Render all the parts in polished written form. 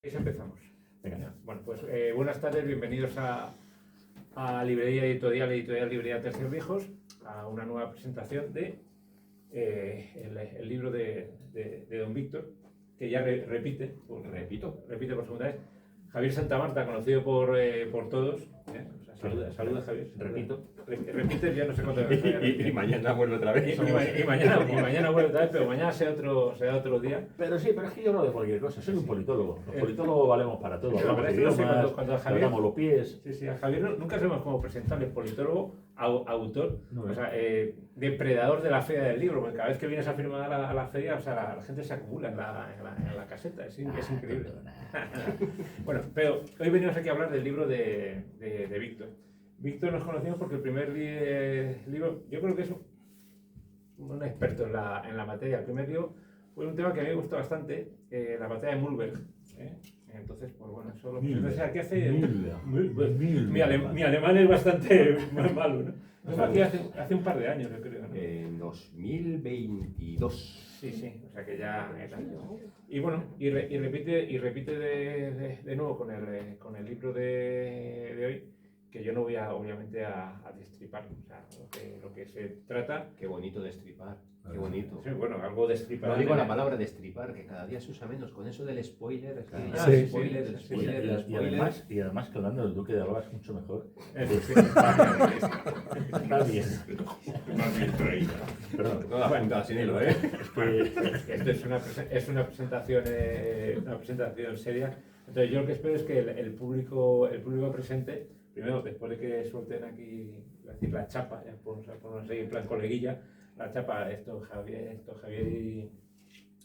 Empezamos. Venga. Bueno, pues buenas tardes, bienvenidos a Librería Editorial Librería Tercios Viejos, a una nueva presentación de el libro de don Víctor, que ya repite por segunda vez. Javier Santamarta, conocido por todos. O sea, saluda Javier. Repite, ya no sé cuánto. Y mañana vuelve otra vez. Y mañana vuelve otra vez, pero mañana será otro día. Pero sí, pero es que yo hablo de cualquier cosa. Soy un politólogo. Los politólogos valemos para todo. Sí, Hablamos de pero es que idiomas, cuando Javier- hablamos los pies. Sí, a Javier nunca sabemos cómo presentarle, politólogo, autor, No, o sea, depredador de la feria del libro, porque cada vez que vienes a firmar a la feria, o sea, la gente se acumula en la caseta, es increíble. Bueno, pero hoy venimos aquí a hablar del libro de Víctor. Víctor nos conocimos porque el primer libro, yo creo que es un experto en la materia. El primer libro fue un tema que a mí me gustó bastante, la batalla de Mühlberg. Entonces, pues bueno, eso lo presenté aquí hace... Mi alemán es bastante malo, ¿no? Eso aquí hace un par de años, yo creo, ¿no? En 2022. Sí, o sea que ya es año. Y bueno, y repite de nuevo con el libro de hoy, que yo no voy obviamente a destripar, o sea, lo que se trata. Qué bonito destripar. Qué bonito. Sí, bueno, algo destripar. No digo la palabra destripar, que cada día se usa menos. Con eso del spoiler, es que Ah, ya sí, spoiler, sí, el sí, spoiler, el Y spoiler. además que hablando del Duque de Alba es mucho mejor. Sí. Está bien. Perdón. No da puntada sin hilo, ¿eh? Esto es una presentación seria. Entonces yo lo que espero es que el público presente, primero, después de que suelten aquí, iba a decir la chapa, ya por no seguir en plan coleguilla, la chapa, Javier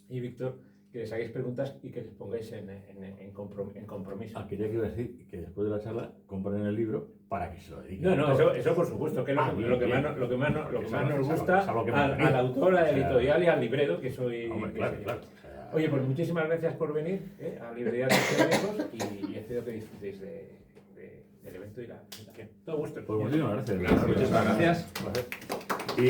y Víctor, que les hagáis preguntas y que les pongáis en compromiso. Quería que iba a decir que después de la charla compren el libro para que se lo dediquen. No, eso por supuesto, que es lo que más nos gusta al autor, al editorial y al librero, que soy. Hombre, que claro, soy yo. claro. Oye, pues muchísimas gracias por venir a Librería Tercios Viejos y espero que disfrutéis del evento y la presentación. Todo vuestro. Pues muchísimas gracias. Muchísimas gracias. Y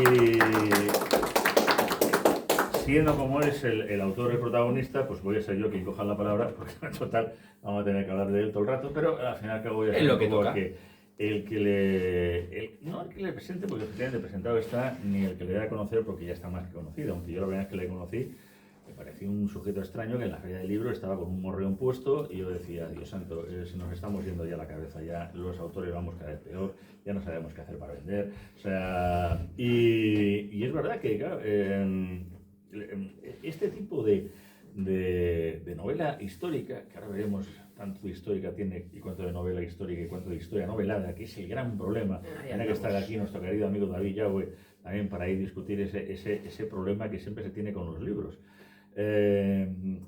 siendo como es el autor, el protagonista, pues voy a ser yo quien coja la palabra, porque en total vamos a tener que hablar de él todo el rato, pero al final que voy a ser Es lo que un poco toca. el que le presente, porque efectivamente presentado está, ni el que le dé a conocer, porque ya está más que conocido, aunque yo la primera vez que le conocí, me pareció un sujeto extraño que en la feria del libro estaba con un morreón puesto y yo decía, Dios santo, se nos estamos yendo ya la cabeza, ya los autores vamos cada vez peor, ya no sabemos qué hacer para vender, o sea, y es verdad que, claro, este tipo de novela histórica, que ahora veremos tanto de histórica tiene y cuánto de novela histórica y cuánto de historia novelada, que es el gran problema. Tiene que estar aquí nuestro querido amigo David Yagüe también para ir discutir ese problema que siempre se tiene con los libros.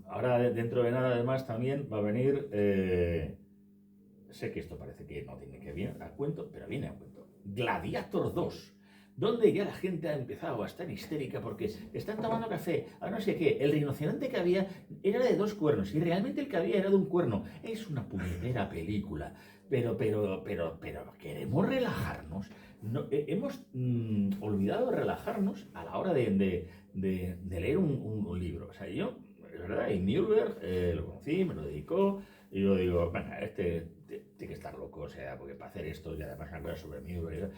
Ahora dentro de nada además también va a venir, sé que esto parece que no tiene que venir a cuento, pero viene a cuento, Gladiator 2, donde ya la gente ha empezado a estar histérica porque están tomando café, a no sé qué, el rinoceronte que había era de 2 cuernos y realmente el que había era de 1 cuerno. Es una puñetera película, pero queremos relajarnos. No, hemos olvidado relajarnos a la hora de leer un libro. O sea, yo, es verdad, y Mühlberg lo conocí, me lo dedicó, y yo digo, venga, tiene que estar loco, o sea, porque para hacer esto y además una cosa sobre Mühlberg,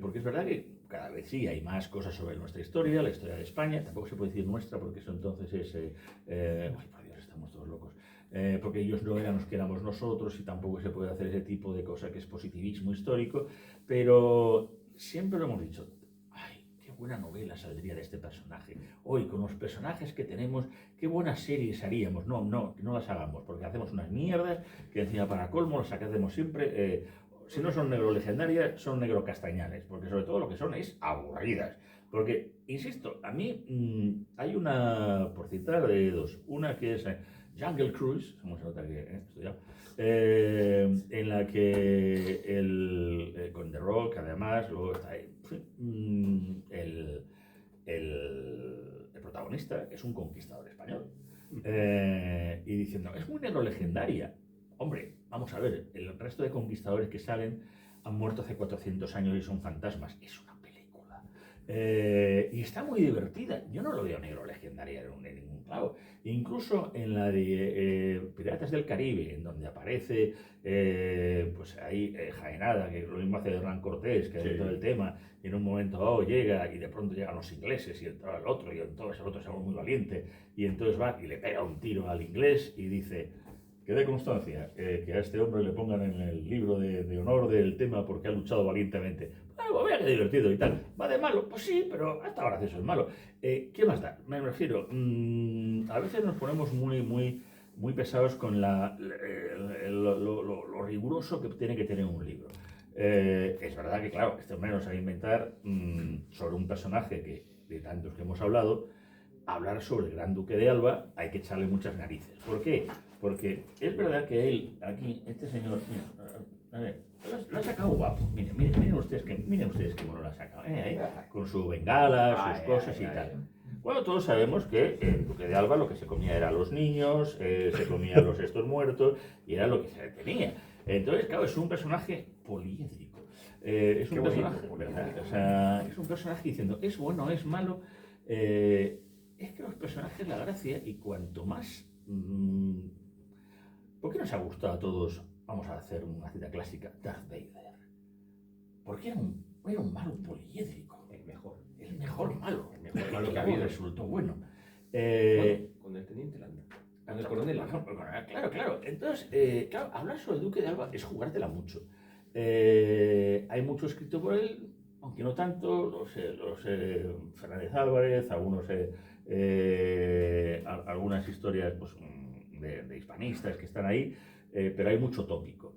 porque es verdad que cada vez sí hay más cosas sobre nuestra historia, la historia de España, tampoco se puede decir nuestra porque eso entonces es, ay, por Dios, estamos todos locos. Porque ellos no eran los que éramos nosotros y tampoco se puede hacer ese tipo de cosa que es positivismo histórico, pero siempre lo hemos dicho, ay, qué buena novela saldría de este personaje, hoy con los personajes que tenemos, qué buenas series haríamos, no las hagamos, porque hacemos unas mierdas que encima para colmo las hacemos siempre, si no son negro legendarias, son negro castañales, porque sobre todo lo que son es aburridas. Porque, insisto, a mí hay una, por citar dos, una que es Jungle Cruise, como se nota que he estudiado, en la que con The Rock, además, luego está ahí, el protagonista, que es un conquistador español, y diciendo, es muy negro legendaria. Hombre, vamos a ver, el resto de conquistadores que salen han muerto hace 400 años y son fantasmas. Es una película. Y está muy divertida. Yo no lo veo negro legendaria en ningún lado. Incluso en la de Piratas del Caribe, en donde aparece pues ahí Jaenada, que lo mismo hace Hernán Cortés, que dentro del tema, y en un momento dado llega y de pronto llegan los ingleses y entra el otro, y entonces el otro se vuelve muy valiente, y entonces va y le pega un tiro al inglés y dice: quede constancia que a este hombre le pongan en el libro de honor del tema porque ha luchado valientemente. Bueno, vea qué divertido y tal. ¿Va de malo? Pues sí, pero hasta ahora eso es malo. ¿Qué más da? Me refiero, a veces nos ponemos muy pesados con lo riguroso que tiene que tener un libro. Es verdad que, claro, este hombre nos va a inventar sobre un personaje que, de tantos que hemos hablado, hablar sobre el Gran Duque de Alba hay que echarle muchas narices. ¿Por qué? Porque es verdad que él, aquí, este señor, mira, a ver, lo ha sacado guapo. Miren ustedes que bueno lo ha sacado, con su bengala, sus cosas y tal. Bueno, todos sabemos que el Duque de Alba lo que se comía era a los niños, se comía a los estos muertos y era lo que se tenía. Entonces, claro, es un personaje poliédrico. Es un personaje, ¿verdad? O sea, es un personaje diciendo, es bueno, es malo. Es que los personajes, la gracia, y cuanto más... ¿por qué nos ha gustado a todos? Vamos a hacer una cita clásica, Darth Vader. Porque era un malo poliédrico. El mejor malo. El mejor malo que ha habido. Resultó bueno. Con el teniente Landa. Con el coronel. Claro. Entonces, claro, hablar sobre el Duque de Alba es jugártela mucho. Hay mucho escrito por él, aunque no tanto, los Fernández Álvarez, algunas historias pues, de hispanistas que están ahí, pero hay mucho tópico.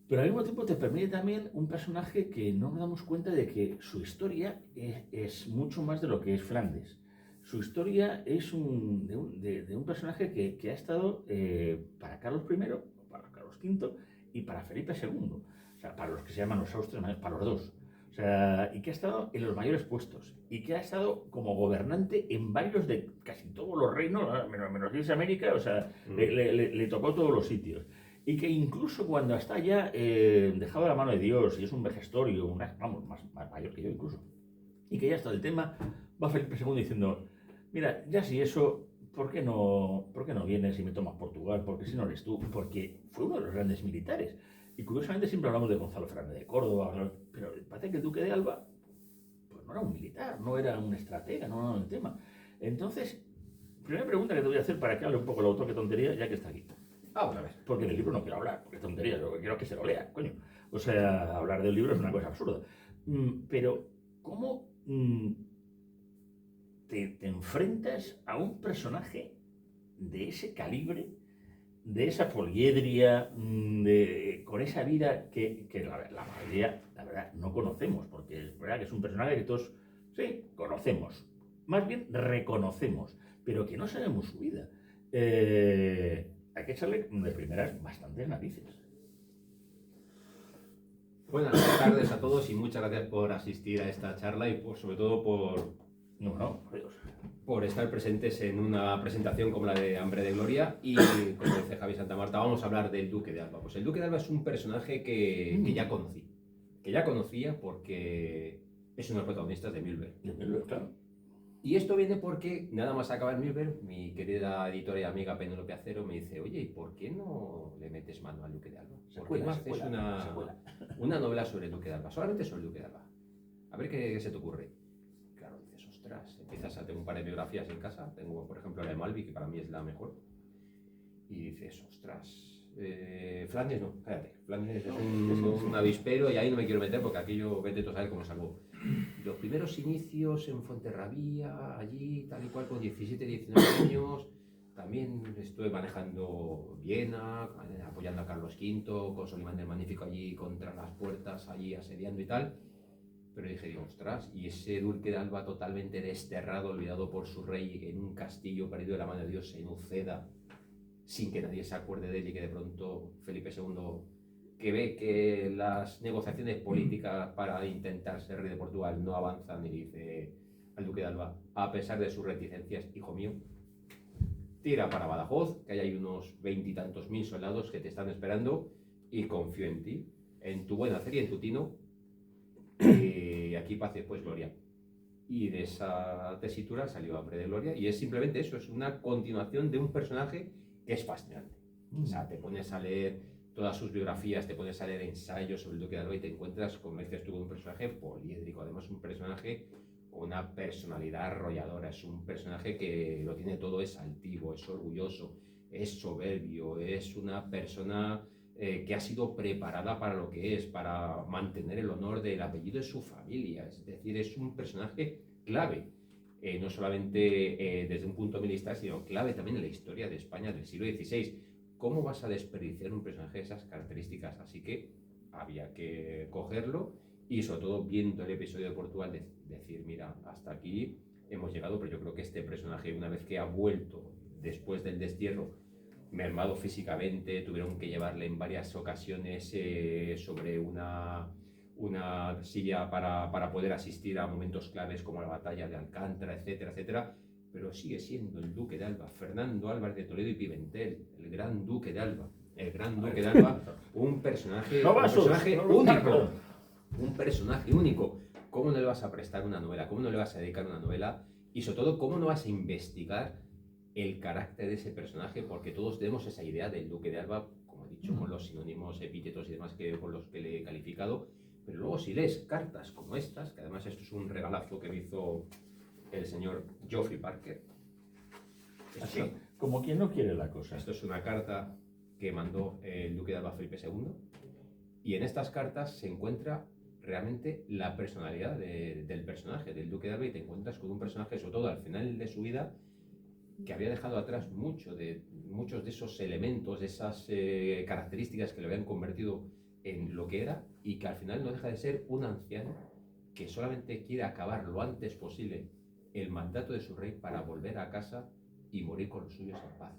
Pero al mismo tiempo te permite también un personaje que no nos damos cuenta de que su historia es mucho más de lo que es Flandes. Su historia es de un personaje que ha estado para Carlos I, para Carlos V y para Felipe II. O sea, para los que se llaman los Austrias, para los dos. O sea, y que ha estado en los mayores puestos y que ha estado como gobernante en varios de casi todos los reinos, menos América, o sea, le tocó todos los sitios. Y que incluso cuando está ya dejado de la mano de Dios y es un vejestorio, vamos, más mayor que yo incluso, y que ya está el tema, va Felipe II diciendo: mira, ya si eso, ¿por qué no vienes y me tomas Portugal? Porque si no eres tú, porque fue uno de los grandes militares. Y curiosamente siempre hablamos de Gonzalo Fernández de Córdoba, pero parece que el Duque de Alba pues no era un militar, no era un estratega, no era un tema. Entonces, primera pregunta que te voy a hacer para que hable un poco el autor, que tontería, ya que está aquí. Otra vez. Porque del libro no quiero hablar, porque es tontería, lo que quiero es que se lo lea, coño. O sea, hablar del libro es una cosa absurda. Pero, ¿cómo te enfrentas a un personaje de ese calibre, de esa poliedria, con esa vida que la mayoría, la verdad, no conocemos? Porque es verdad que es un personaje que todos, sí, conocemos, más bien reconocemos, pero que no sabemos su vida. Hay que echarle de primeras bastantes narices. Buenas tardes a todos y muchas gracias por asistir a esta charla y sobre todo por estar presentes en una presentación como la de Hambre de Gloria. Y como dice Javi Santa Marta, vamos a hablar del Duque de Alba. Pues el Duque de Alba es un personaje que ya conocí. Que ya conocía porque es uno de los protagonistas de Mühlberg. Claro. Y esto viene porque, nada más acabar Mühlberg, mi querida editora y amiga Penélope Acero me dice: oye, ¿y por qué no le metes mano al Duque de Alba? ¿Por qué no haces una novela sobre el Duque de Alba? Solamente sobre el Duque de Alba. A ver qué se te ocurre. Claro, dices, ostras, empiezas a tener un par de biografías en casa. Tengo, por ejemplo, la de Malvi, que para mí es la mejor. Y dices, ostras, Flandes no, cállate. Flandes es un avispero y ahí no me quiero meter porque aquello, vete tú a saber cómo salvó. Los primeros inicios en Fuenterrabía, allí, tal y cual, con 17, 19 años, también estuve manejando Viena, apoyando a Carlos V, con Solimán el Magnífico allí contra las puertas, allí asediando y tal. Pero dije, digo, ostras, y ese Duque de Alba totalmente desterrado, olvidado por su rey en un castillo perdido de la mano de Dios en Uceda, sin que nadie se acuerde de él, y que de pronto Felipe II, que ve que las negociaciones políticas para intentar ser rey de Portugal no avanzan, y dice al Duque de Alba, a pesar de sus reticencias, hijo mío, tira para Badajoz, que hay unos 20 y tantos mil soldados que te están esperando, y confío en ti, en tu buen hacer y en tu tino, y aquí paz y después gloria. y de esa tesitura salió Hambre de Gloria, y es simplemente eso, es una continuación de un personaje que es fascinante. O sea, te pones a leer todas sus biografías, te pones a leer ensayos sobre el Duque de Alba y te encuentras, como dices tú, un personaje poliédrico, además un personaje con una personalidad arrolladora, es un personaje que lo tiene todo, es altivo, es orgulloso, es soberbio, es una persona que ha sido preparada para lo que es, para mantener el honor del apellido de su familia, es decir, es un personaje clave, no solamente desde un punto militar, sino clave también en la historia de España del siglo XVI. ¿Cómo vas a desperdiciar un personaje de esas características? Así que había que cogerlo y sobre todo viendo el episodio de Portugal decir, mira, hasta aquí hemos llegado, pero yo creo que este personaje, una vez que ha vuelto después del destierro, mermado físicamente, tuvieron que llevarle en varias ocasiones sobre una silla para poder asistir a momentos claves como la batalla de Alcántara, etcétera, etcétera, pero sigue siendo el Duque de Alba, Fernando Álvarez de Toledo y Pimentel, el gran Duque de Alba. El gran Duque de Alba, un personaje único. Un personaje único. ¿Cómo no le vas a prestar una novela? ¿Cómo no le vas a dedicar una novela? Y sobre todo, ¿cómo no vas a investigar el carácter de ese personaje? Porque todos tenemos esa idea del Duque de Alba, como he dicho, con los sinónimos, epítetos y demás con los que le he calificado. Pero luego si lees cartas como estas, que además esto es un regalazo que me hizo el señor Geoffrey Parker. Así, como quien no quiere la cosa. Esto es una carta que mandó el Duque de Alba Felipe II, y en estas cartas se encuentra realmente la personalidad del personaje, del Duque de Alba, y te encuentras con un personaje, sobre todo al final de su vida, que había dejado atrás muchos de esos elementos, de esas características que le habían convertido en lo que era, y que al final no deja de ser un anciano que solamente quiere acabar lo antes posible el mandato de su rey para volver a casa y morir con los suyos en paz.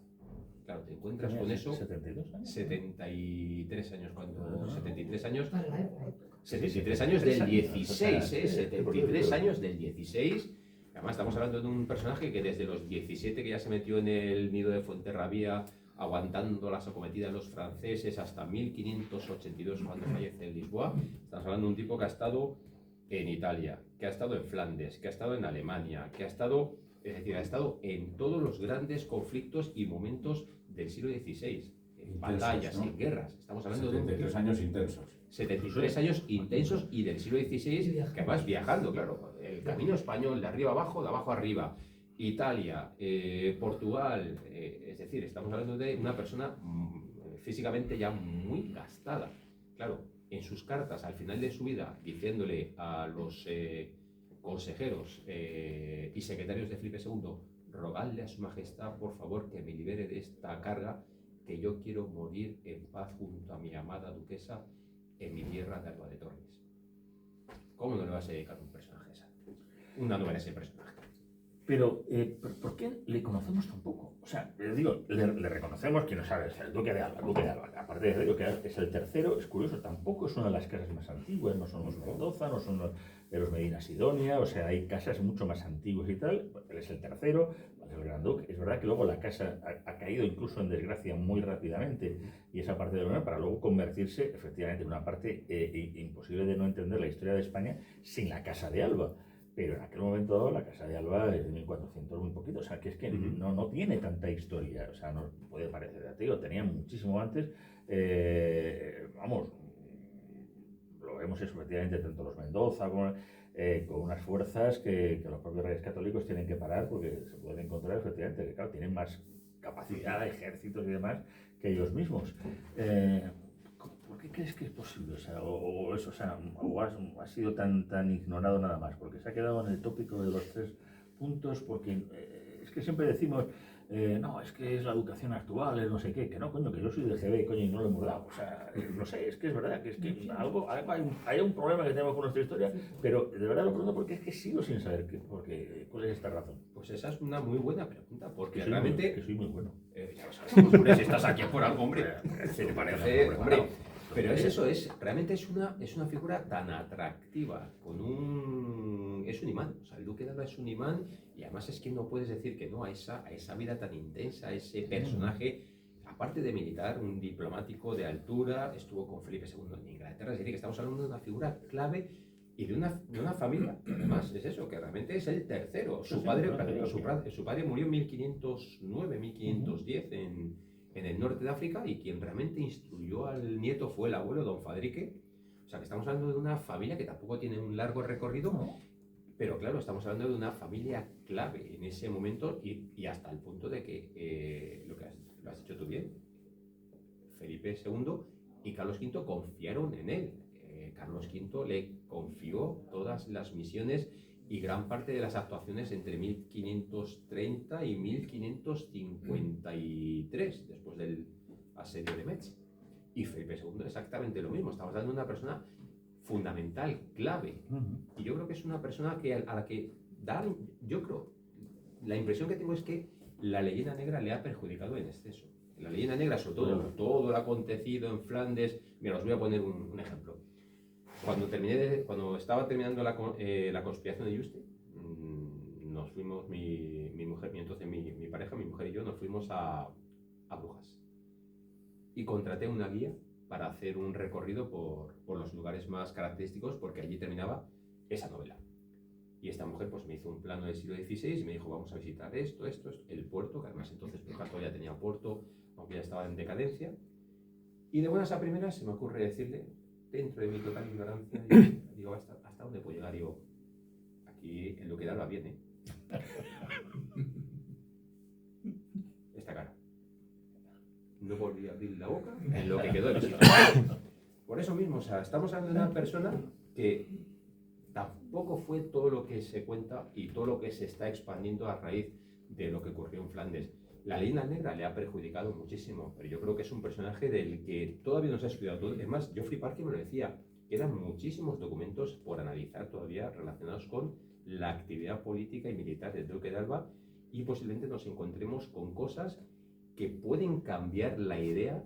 Claro, te encuentras con eso. 72 años. 73 años, cuando 73 años. Para la época. 73 años del 16, 73 años del 16. Además, estamos hablando de un personaje que desde los 17, que ya se metió en el nido de Fuenterrabía, aguantando las acometidas de los franceses, hasta 1582, cuando fallece en Lisboa. Estamos hablando de un tipo que ha estado en Italia, que ha estado en Flandes, que ha estado en Alemania, que ha estado, es decir, ha estado en todos los grandes conflictos y momentos del siglo XVI, en batallas, ¿no? En guerras. Estamos hablando 73 años intensos. 73 años intensos y del siglo XVI, que vas viajando, claro, el camino español, de arriba abajo, de abajo arriba, Italia, Portugal, es decir, estamos hablando de una persona físicamente ya muy gastada. Claro, en sus cartas al final de su vida, diciéndole a los consejeros y secretarios de Felipe II, rogadle a su majestad, por favor, que me libere de esta carga, que yo quiero morir en paz junto a mi amada duquesa en mi tierra de Alba de Tormes. ¿Cómo no le vas a dedicar un personaje esa? Una novela a ese personaje. Pero, ¿por qué le conocemos tan poco? O sea, les digo, le reconocemos que no sabes, el Duque de Alba, aparte de que es el tercero, es curioso, tampoco es una de las casas más antiguas, no son los Mendoza, no son los de los Medina Sidonia, o sea, hay casas mucho más antiguas y tal, él es el tercero, es el Gran Duque. Es verdad que luego la casa ha caído incluso en desgracia muy rápidamente, y esa parte de la Unión, para luego convertirse efectivamente en una parte imposible de no entender la historia de España sin la Casa de Alba. Pero en aquel momento dado, la Casa de Alba es de 1400, muy poquito, o sea, que es que no tiene tanta historia, o sea, no puede parecer, te digo, tenía muchísimo antes, vamos, lo vemos eso, efectivamente, tanto los Mendoza como, con unas fuerzas que los propios reyes católicos tienen que parar, porque se pueden encontrar, efectivamente, que claro, tienen más capacidad, ejércitos y demás, que ellos mismos. ¿Por qué crees que es posible? O sea, o ha sido tan ignorado nada más, porque se ha quedado en el tópico de los 3 puntos, porque es que siempre decimos, no, es que es la educación actual, es no sé qué, que no, coño, que yo soy del GB, coño, y no lo hemos dado. O sea, no sé, es que es verdad, que es que hay un problema que tenemos con nuestra historia, pero de verdad lo pregunto porque es que sigo sin saber cuál es esta razón. Pues esa es una muy buena pregunta, porque que realmente... que soy muy bueno. Ya lo sabemos, hombre, si estás aquí por algo, hombre. ¿Te parece, hombre? Pero es eso, realmente es una figura tan atractiva, es un imán, o sea, el Duque de Alba es un imán, y además es que no puedes decir que no a esa vida tan intensa, a ese personaje, aparte de militar, un diplomático de altura, estuvo con Felipe II en Inglaterra, es decir, que estamos hablando de una figura clave y de una familia, que además es eso, que realmente es el tercero. Su padre murió en 1509, 1510 en el norte de África, y quien realmente instruyó al nieto fue el abuelo, don Fadrique. O sea, que estamos hablando de una familia que tampoco tiene un largo recorrido, pero claro, estamos hablando de una familia clave en ese momento, y hasta el punto de que, lo has dicho tú bien, Felipe II y Carlos V confiaron en él. Carlos V le confió todas las misiones y gran parte de las actuaciones entre 1530 y 1553, después del asedio de Metz. Y Felipe II exactamente lo mismo. Estamos hablando de una persona fundamental, clave. Y yo creo que es una persona a la que yo creo, la impresión que tengo es que la leyenda negra le ha perjudicado en exceso. La leyenda negra, sobre todo lo acontecido en Flandes. Mira, os voy a poner un ejemplo. Cuando estaba terminando la conspiración de Yuste, nos fuimos, mi mujer, entonces mi pareja, mi mujer y yo, nos fuimos a Brujas. Y contraté una guía para hacer un recorrido por los lugares más característicos, porque allí terminaba esa novela. Y esta mujer pues me hizo un plano del siglo XVI y me dijo, vamos a visitar esto, el puerto, que además entonces Brujas todavía tenía puerto, aunque ya estaba en decadencia. Y de buenas a primeras se me ocurre decirle, dentro de mi total ignorancia, digo, ¿hasta dónde puedo llegar? Digo, aquí en lo que da viene. Esta cara. No volví a abrir la boca en lo que quedó de visita. Por eso mismo, o sea, estamos hablando de una persona que tampoco fue todo lo que se cuenta y todo lo que se está expandiendo a raíz de lo que ocurrió en Flandes. La leyenda negra le ha perjudicado muchísimo, pero yo creo que es un personaje del que todavía no se ha estudiado todo. Es más, Geoffrey Parker me lo decía, quedan muchísimos documentos por analizar todavía relacionados con la actividad política y militar del Duque de Alba, y posiblemente nos encontremos con cosas que pueden cambiar la idea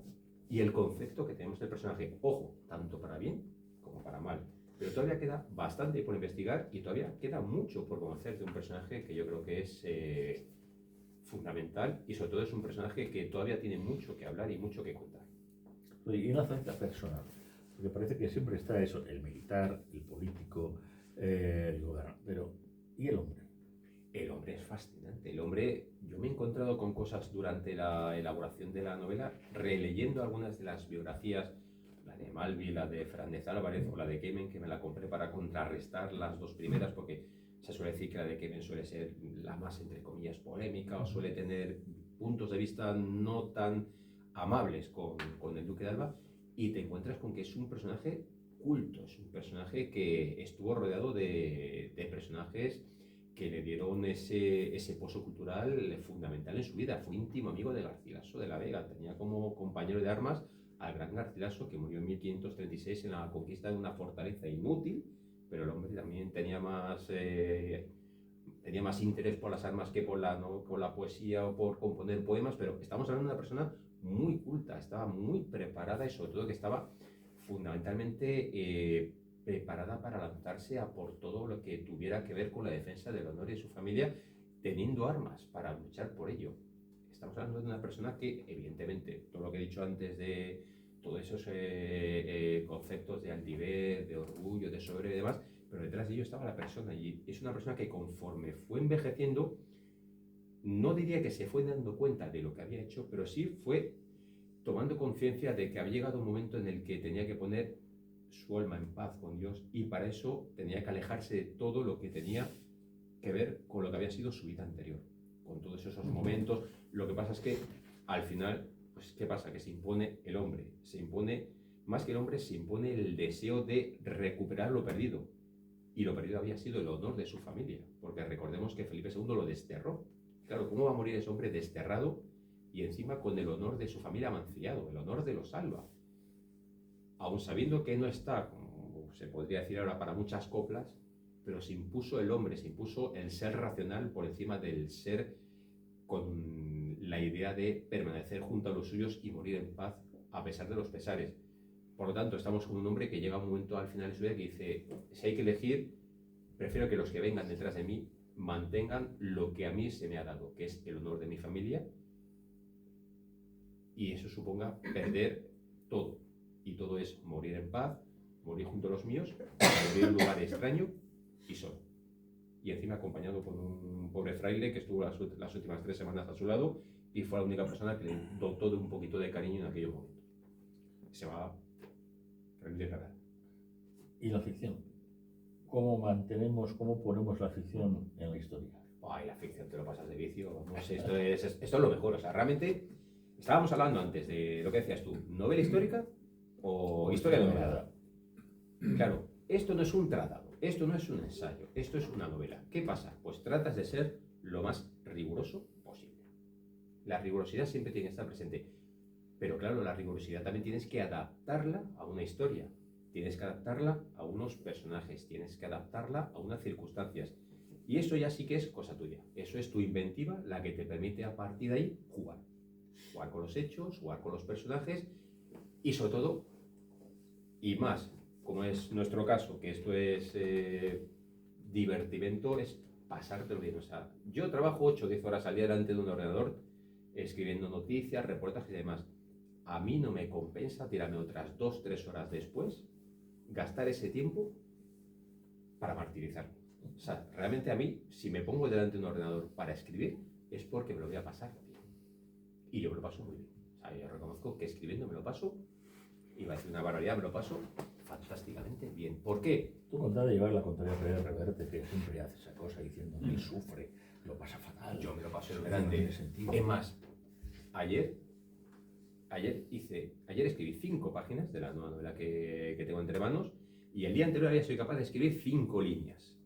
y el concepto que tenemos del personaje. Ojo, tanto para bien como para mal. Pero todavía queda bastante por investigar y todavía queda mucho por conocer de un personaje que yo creo que es fundamental, y sobre todo es un personaje que todavía tiene mucho que hablar y mucho que contar. Y una faceta personal, porque parece que siempre está eso, el militar, el político, el gobernante, pero ¿y el hombre? El hombre es fascinante. El hombre, yo me he encontrado con cosas durante la elaboración de la novela, releyendo algunas de las biografías, la de Malvi, la de Fernández Álvarez o la de Kemen, que me la compré para contrarrestar las dos primeras, porque se suele decir que la de Kemen suele ser la más, entre comillas, polémica, o suele tener puntos de vista no tan amables con el Duque de Alba, y te encuentras con que es un personaje culto, es un personaje que estuvo rodeado de personajes que le dieron ese pozo cultural fundamental en su vida. Fue íntimo amigo de Garcilaso de la Vega, tenía como compañero de armas al gran Garcilaso, que murió en 1536 en la conquista de una fortaleza inútil, pero el hombre también tenía más interés por las armas que por la poesía o por componer poemas. Pero estamos hablando de una persona muy culta, estaba muy preparada, y sobre todo que estaba fundamentalmente preparada para lanzarse a por todo lo que tuviera que ver con la defensa del honor de su familia, teniendo armas para luchar por ello. Estamos hablando de una persona que, evidentemente, todo lo que he dicho antes de todos esos conceptos de altivez, de orgullo, de soberbia y demás, pero detrás de ello estaba la persona, y es una persona que conforme fue envejeciendo, no diría que se fue dando cuenta de lo que había hecho, pero sí fue tomando conciencia de que había llegado un momento en el que tenía que poner su alma en paz con Dios, y para eso tenía que alejarse de todo lo que tenía que ver con lo que había sido su vida anterior, con todos esos momentos. Lo que pasa es que al final, pues ¿qué pasa? Que se impone el hombre, se impone, más que el hombre, se impone el deseo de recuperar lo perdido, y lo perdido había sido el honor de su familia, porque recordemos que Felipe II lo desterró. Claro, ¿cómo va a morir ese hombre desterrado y encima con el honor de su familia mancillado, el honor de los Alba? Aun sabiendo que no está, como se podría decir ahora, para muchas coplas, pero se impuso el hombre, se impuso el ser racional por encima del ser con la idea de permanecer junto a los suyos y morir en paz a pesar de los pesares. Por lo tanto, estamos con un hombre que llega a un momento al final de su vida que dice, si hay que elegir, prefiero que los que vengan detrás de mí mantengan lo que a mí se me ha dado, que es el honor de mi familia, y eso suponga perder todo. Y todo es morir en paz, morí junto a los míos, morí en un lugar extraño y solo. Y encima acompañado por un pobre fraile que estuvo las últimas 3 semanas a su lado y fue la única persona que le dotó de un poquito de cariño en aquellos momentos. Se va a rendir la verdad. ¿Y la ficción? ¿Cómo ponemos la ficción en la historia? Ay, la ficción te lo pasas de vicio. Vamos, esto es lo mejor. O sea, realmente estábamos hablando antes de lo que decías tú, ¿novela histórica o historia novelada? Claro, esto no es un tratado, esto no es un ensayo, esto es una novela. ¿Qué pasa? Pues tratas de ser lo más riguroso posible. La rigurosidad siempre tiene que estar presente. Pero claro, la rigurosidad también tienes que adaptarla a una historia. Tienes que adaptarla a unos personajes, tienes que adaptarla a unas circunstancias. Y eso ya sí que es cosa tuya. Eso es tu inventiva la que te permite a partir de ahí jugar. Jugar con los hechos, jugar con los personajes y sobre todo, y más, como es nuestro caso, que esto es divertimento, es pasártelo bien. O sea, yo trabajo 8 o 10 horas al día delante de un ordenador escribiendo noticias, reportajes y demás. A mí no me compensa tirarme otras 2 o 3 horas después, gastar ese tiempo para martirizarme. O sea, realmente a mí, si me pongo delante de un ordenador para escribir, es porque me lo voy a pasar bien. Y yo me lo paso muy bien. O sea, yo reconozco que escribiendo me lo paso, iba a decir una barbaridad, me lo paso fantásticamente bien. ¿Por qué? Tú contas de llevar la contraria a Pérez Reverte, que siempre hace esa cosa diciendo que él sufre, lo pasa fatal. Yo me lo paso en grande. Es más, ayer escribí 5 páginas de la nueva novela que tengo entre manos y el día anterior había sido capaz de escribir 5 líneas.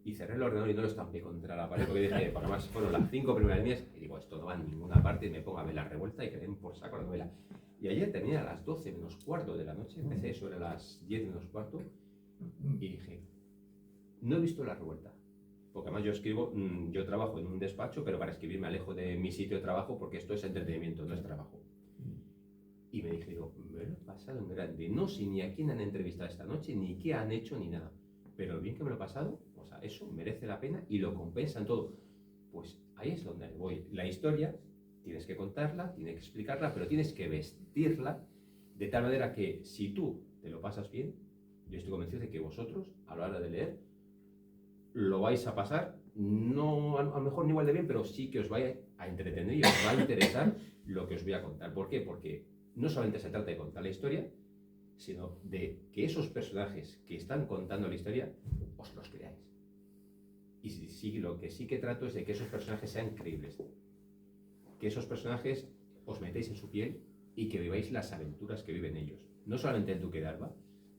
Y cerré el ordenador y no lo estampé contra la pared porque dije, porque además fueron las 5 primeras líneas y digo, esto no va a ninguna parte y me pongo a ver la revuelta y que den por saco la novela. Y ayer terminé a las 12 menos cuarto de la noche, empecé sobre las 10 menos cuarto y dije, no he visto la revuelta. Porque además yo trabajo en un despacho, pero para escribir me alejo de mi sitio de trabajo porque esto es entretenimiento, no es trabajo. Y me dije, me lo he pasado en grande. No sé ni a quién han entrevistado esta noche, ni qué han hecho, ni nada. Pero lo bien que me lo he pasado, o sea, eso merece la pena y lo compensa en todo. Pues ahí es donde voy. La historia, tienes que contarla, tienes que explicarla, pero tienes que vestirla de tal manera que si tú te lo pasas bien, yo estoy convencido de que vosotros, a la hora de leer, lo vais a pasar, no a lo mejor ni igual de bien, pero sí que os vaya a entretener y os va a interesar lo que os voy a contar. ¿Por qué? Porque no solamente se trata de contar la historia, sino de que esos personajes que están contando la historia os los creáis. Y lo que sí que trato es de que esos personajes sean creíbles. Que esos personajes os metéis en su piel y que viváis las aventuras que viven ellos. No solamente el Duque de Alba,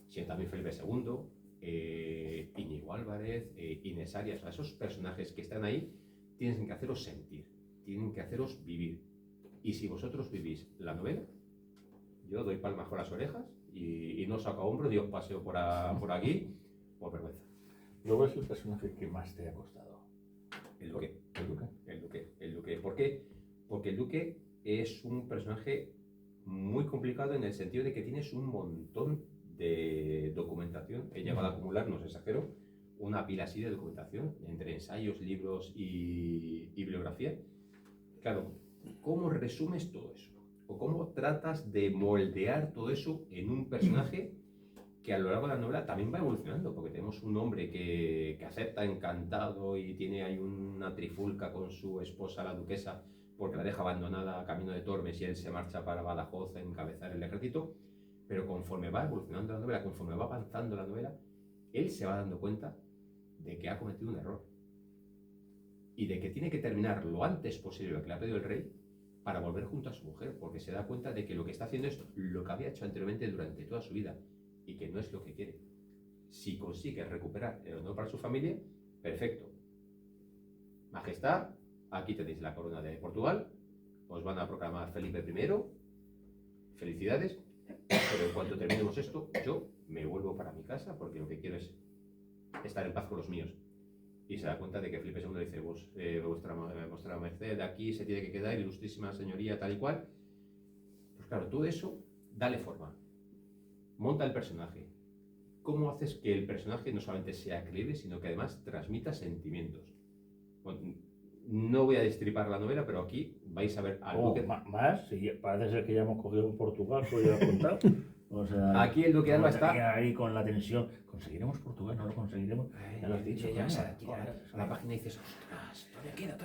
sino también Felipe II, Íñigo Álvarez, Inés Arias. O sea, esos personajes que están ahí tienen que haceros sentir, tienen que haceros vivir. Y si vosotros vivís la novela, yo doy palmas con las orejas y no saco a hombro ni os paseo por aquí por vergüenza. Luego es el personaje que más te ha costado. El Duque. El Duque. ¿Por qué? Porque el Duque es un personaje muy complicado en el sentido de que tienes un montón de documentación. He llegado a acumular, no os exagero, una pila así de documentación entre ensayos, libros y bibliografía. Claro, ¿cómo resumes todo eso? ¿O cómo tratas de moldear todo eso en un personaje que a lo largo de la novela también va evolucionando? Porque tenemos un hombre que acepta encantado y tiene ahí una trifulca con su esposa, la duquesa, porque la deja abandonada a camino de Tormes y él se marcha para Badajoz a encabezar el ejército. Pero conforme va evolucionando la novela, conforme va avanzando la novela, él se va dando cuenta de que ha cometido un error y de que tiene que terminar lo antes posible lo que le ha pedido el rey para volver junto a su mujer, porque se da cuenta de que lo que está haciendo es lo que había hecho anteriormente durante toda su vida y que no es lo que quiere. Si consigue recuperar el honor para su familia, perfecto. Majestad, aquí tenéis la corona de Portugal, os van a proclamar Felipe I, felicidades, pero en cuanto terminemos esto, yo me vuelvo para mi casa porque lo que quiero es estar en paz con los míos. Y se da cuenta de que Felipe II dice, vuestra merced, aquí se tiene que quedar, ilustrísima señoría, tal y cual. Pues claro, todo eso, dale forma. Monta el personaje. ¿Cómo haces que el personaje no solamente sea creíble, sino que además transmita sentimientos? Bueno, no voy a destripar la novela, pero aquí vais a ver algo ¿Más? Sí, parece ser que ya hemos cogido un Portugal, ¿podría contar? O sea, aquí el Duque de Alba está ahí con la tensión. ¿Conseguiremos Portugal? ¿No lo conseguiremos? Ya lo has dicho. A la página dices, ostras, todavía queda.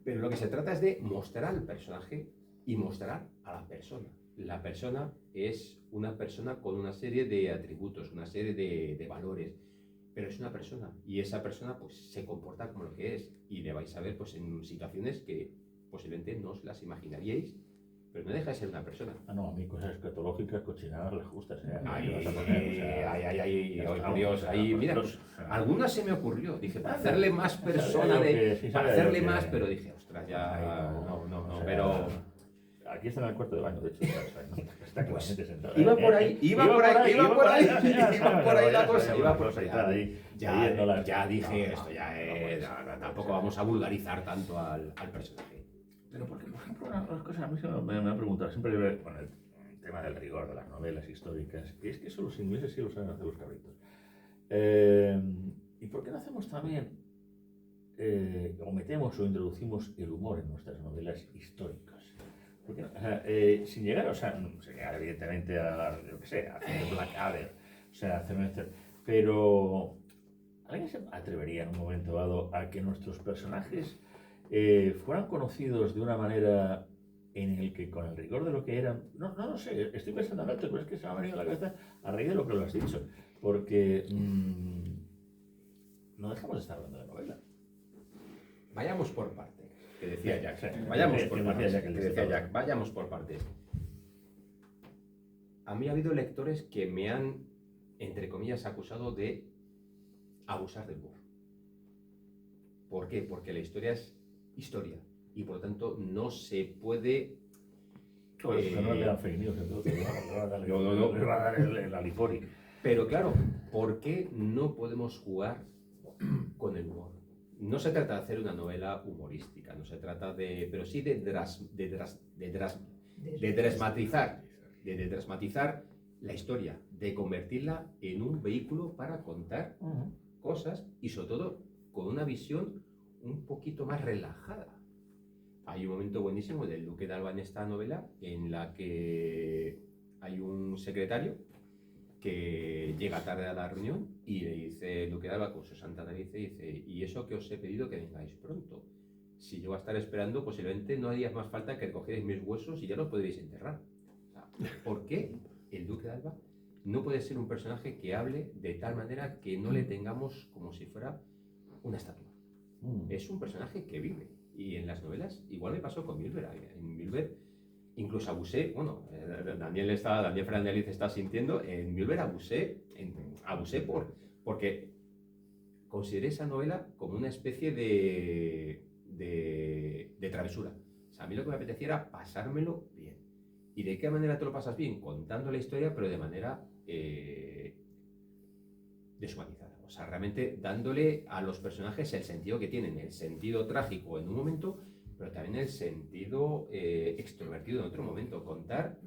Pero lo que se trata es de mostrar al personaje y mostrar a la persona. La persona es una persona con una serie de atributos, una serie de valores, pero es una persona y esa persona pues se comporta como lo que es y le vais a ver pues en situaciones que posiblemente no os las imaginaríais, pero no deja de ser una persona. Ah, no, a mí cosas escatológicas, cochinadas las justas. Por Dios, ahí, mira, pues, alguna se me ocurrió, dije, para hacerle más persona, para hacerle más, pero dije, ostras, ya, no, pero... Aquí está en el cuarto de baño, de hecho, está claramente sentado. Iba por ahí la cosa, ya dije esto, tampoco vamos a vulgarizar tanto al personaje. Pero porque, por ejemplo, una de las cosas a mí me han preguntado siempre con el tema del rigor de las novelas históricas, y es que eso los ingleses sí lo saben hacer los cabritos. ¿Y por qué no hacemos también, o metemos o introducimos el humor en nuestras novelas históricas? Porque, sin llegar, sin llegar evidentemente yo qué sé, a hacer Blackadder, pero ¿alguien se atrevería en un momento dado a que nuestros personajes fueran conocidos de una manera en el que con el rigor de lo que eran, no lo sé, estoy pensando en alto, pero es que se me ha venido a la cabeza a raíz de lo que lo has dicho, porque no dejamos de estar hablando de novela. Vayamos por partes. Que decía Jack, vayamos por partes. A mí ha habido lectores que me han, entre comillas, acusado de abusar del humor. ¿Por qué? Porque la historia es historia y por lo tanto no se puede... No le dan fake news, entonces le va a dar el alifori. Pero claro, ¿por qué no podemos jugar con el humor? No se trata de hacer una novela humorística, no se trata pero sí de desmatizar la historia, de convertirla en un vehículo para contar cosas y sobre todo con una visión un poquito más relajada. Hay un momento buenísimo del Duque de Alba en esta novela en la que hay un secretario que llega tarde a la reunión y le dice el Duque de Alba con su santa nariz, dice, y eso que os he pedido que vengáis pronto. Si yo voy a estar esperando, posiblemente no haría más falta que recogierais mis huesos y ya los podréis enterrar. O sea, ¿por qué el Duque de Alba no puede ser un personaje que hable de tal manera que no le tengamos como si fuera una estatua? Es un personaje que vive. Y en las novelas, igual me pasó con Milver. En Milver incluso abusé, Daniel Fernández está sintiendo, en Milver abusé porque consideré esa novela como una especie de travesura. O sea, a mí lo que me apetecía era pasármelo bien. ¿Y de qué manera te lo pasas bien? Contando la historia, pero de manera deshumanizada. O sea, realmente dándole a los personajes el sentido que tienen, el sentido trágico en un momento, pero también el sentido extrovertido en otro momento. Contar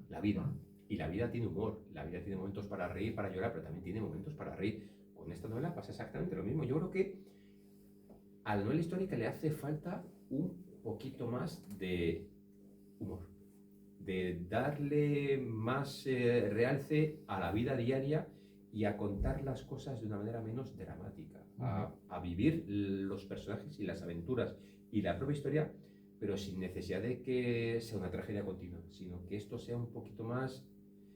la vida. Y la vida tiene humor, la vida tiene momentos para reír, para llorar, pero también tiene momentos para reír. Con esta novela pasa exactamente lo mismo. Yo creo que a la novela histórica le hace falta un poquito más de humor, de darle más realce a la vida diaria y a contar las cosas de una manera menos dramática, a vivir los personajes y las aventuras y la propia historia, pero sin necesidad de que sea una tragedia continua, sino que esto sea un poquito más,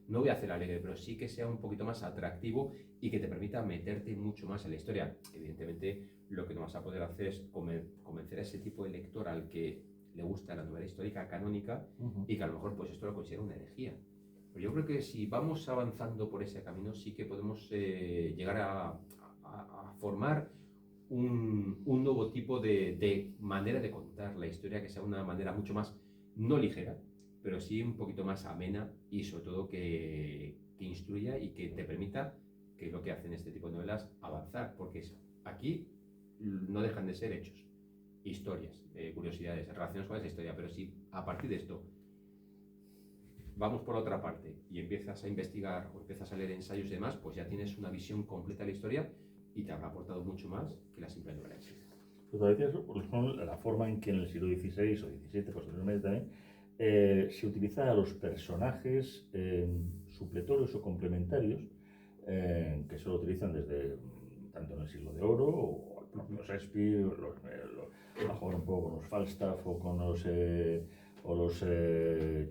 no voy a hacer alegre, pero sí que sea un poquito más atractivo y que te permita meterte mucho más en la historia. Evidentemente, lo que no vas a poder hacer es convencer a ese tipo de lector al que le gusta la novela histórica canónica y que a lo mejor pues esto lo considera una herejía. Pero yo creo que si vamos avanzando por ese camino sí que podemos llegar a formar un nuevo tipo de manera de contar la historia, que sea una manera mucho más, no ligera, pero sí un poquito más amena y sobre todo que instruya y que te permita, que es lo que hacen este tipo de novelas, avanzar, porque aquí no dejan de ser hechos, historias, curiosidades, relaciones con esa historia, pero si a partir de esto vamos por la otra parte y empiezas a investigar o empiezas a leer ensayos y demás, pues ya tienes una visión completa de la historia y te habrá aportado mucho más que la simple novela. Pues decías eso, por ejemplo, la forma en que en el siglo XVI o XVII, posteriormente también, se utiliza a los personajes supletorios o complementarios que se lo utilizan desde tanto en el Siglo de Oro o el propio Shakespeare, a jugar un poco con los Falstaff o con los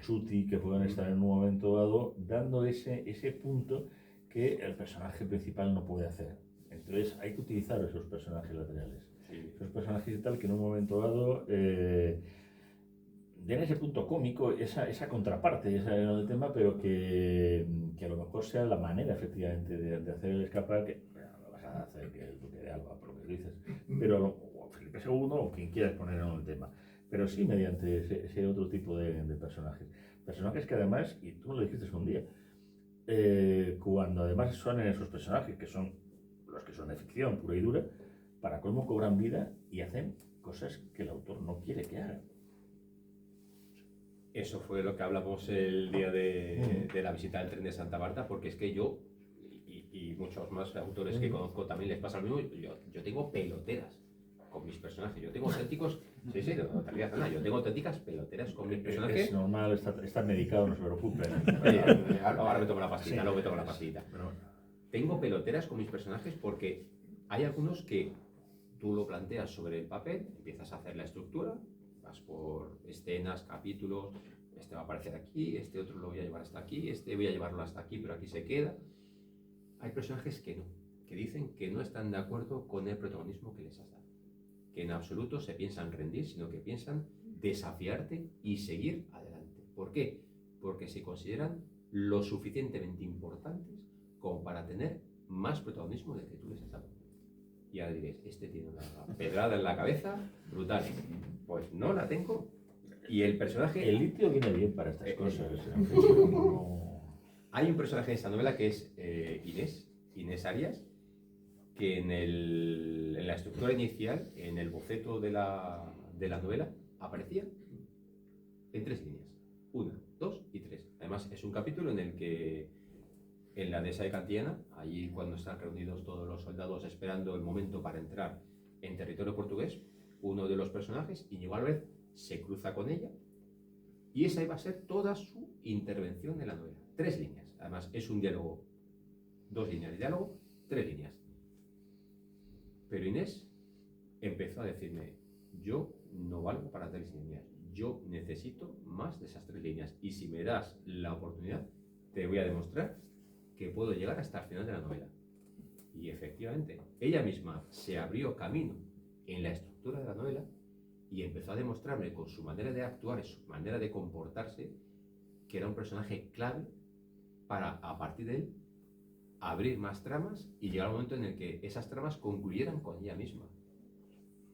Chuti que pueden estar en un momento dado, dando ese punto que el personaje principal no puede hacer. Entonces hay que utilizar esos personajes laterales, esos personajes y tal que en un momento dado den ese punto cómico, esa contraparte, ese del tema, pero que a lo mejor sea la manera efectivamente de hacer el escapar, que no vas a hacer que el Duque de Alba, por lo que dices, pero o Felipe II o quien quieras poner en el tema, pero sí mediante ese otro tipo de personajes. Personajes que además, y tú me lo dijiste un día, cuando además son en esos personajes, que son los que son de ficción pura y dura, para colmo cobran vida y hacen cosas que el autor no quiere que hagan. Eso fue lo que hablamos el día de la visita del tren de Santa Marta, porque es que yo y muchos más autores que conozco también les pasa lo mismo. Yo tengo peloteras con mis personajes. Yo tengo auténticos... Sí, no, yo tengo auténticas peloteras con mis personajes. Es normal, está medicado, no se preocupe. Ahora me tomo la pastillita, luego me tomo la pastillita. Tengo peloteras con mis personajes porque hay algunos que tú lo planteas sobre el papel, empiezas a hacer la estructura, vas por escenas, capítulos, este va a aparecer aquí, este otro lo voy a llevar hasta aquí, este voy a llevarlo hasta aquí, pero aquí se queda. Hay personajes que no, que dicen que no están de acuerdo con el protagonismo que les has dado, que en absoluto se piensan rendir, sino que piensan desafiarte y seguir adelante. ¿Por qué? Porque se consideran lo suficientemente importantes como para tener más protagonismo del que tú les has dado. Y ahora diréis, este tiene una pedrada en la cabeza brutal. Pues no la tengo. Y el personaje... El litio viene bien para estas cosas. Hay un personaje en esta novela que es Inés Arias, que en la estructura inicial, en el boceto de la novela, aparecía en 3 líneas. 1, 2 y 3. Además, es un capítulo en el que, en la dehesa de Cantillana, allí cuando están reunidos todos los soldados esperando el momento para entrar en territorio portugués, uno de los personajes, Íñigo Álvarez, se cruza con ella y esa iba a ser toda su intervención en la novela. 3 líneas. Además, es un diálogo, 2 líneas de diálogo, 3 líneas. Pero Inés empezó a decirme, yo no valgo para 3 líneas, yo necesito más de esas 3 líneas y si me das la oportunidad, te voy a demostrar que puedo llegar hasta el final de la novela. Y efectivamente, ella misma se abrió camino en la estructura de la novela y empezó a demostrarme con su manera de actuar y su manera de comportarse que era un personaje clave para, a partir de él, abrir más tramas y llegar al momento en el que esas tramas concluyeran con ella misma.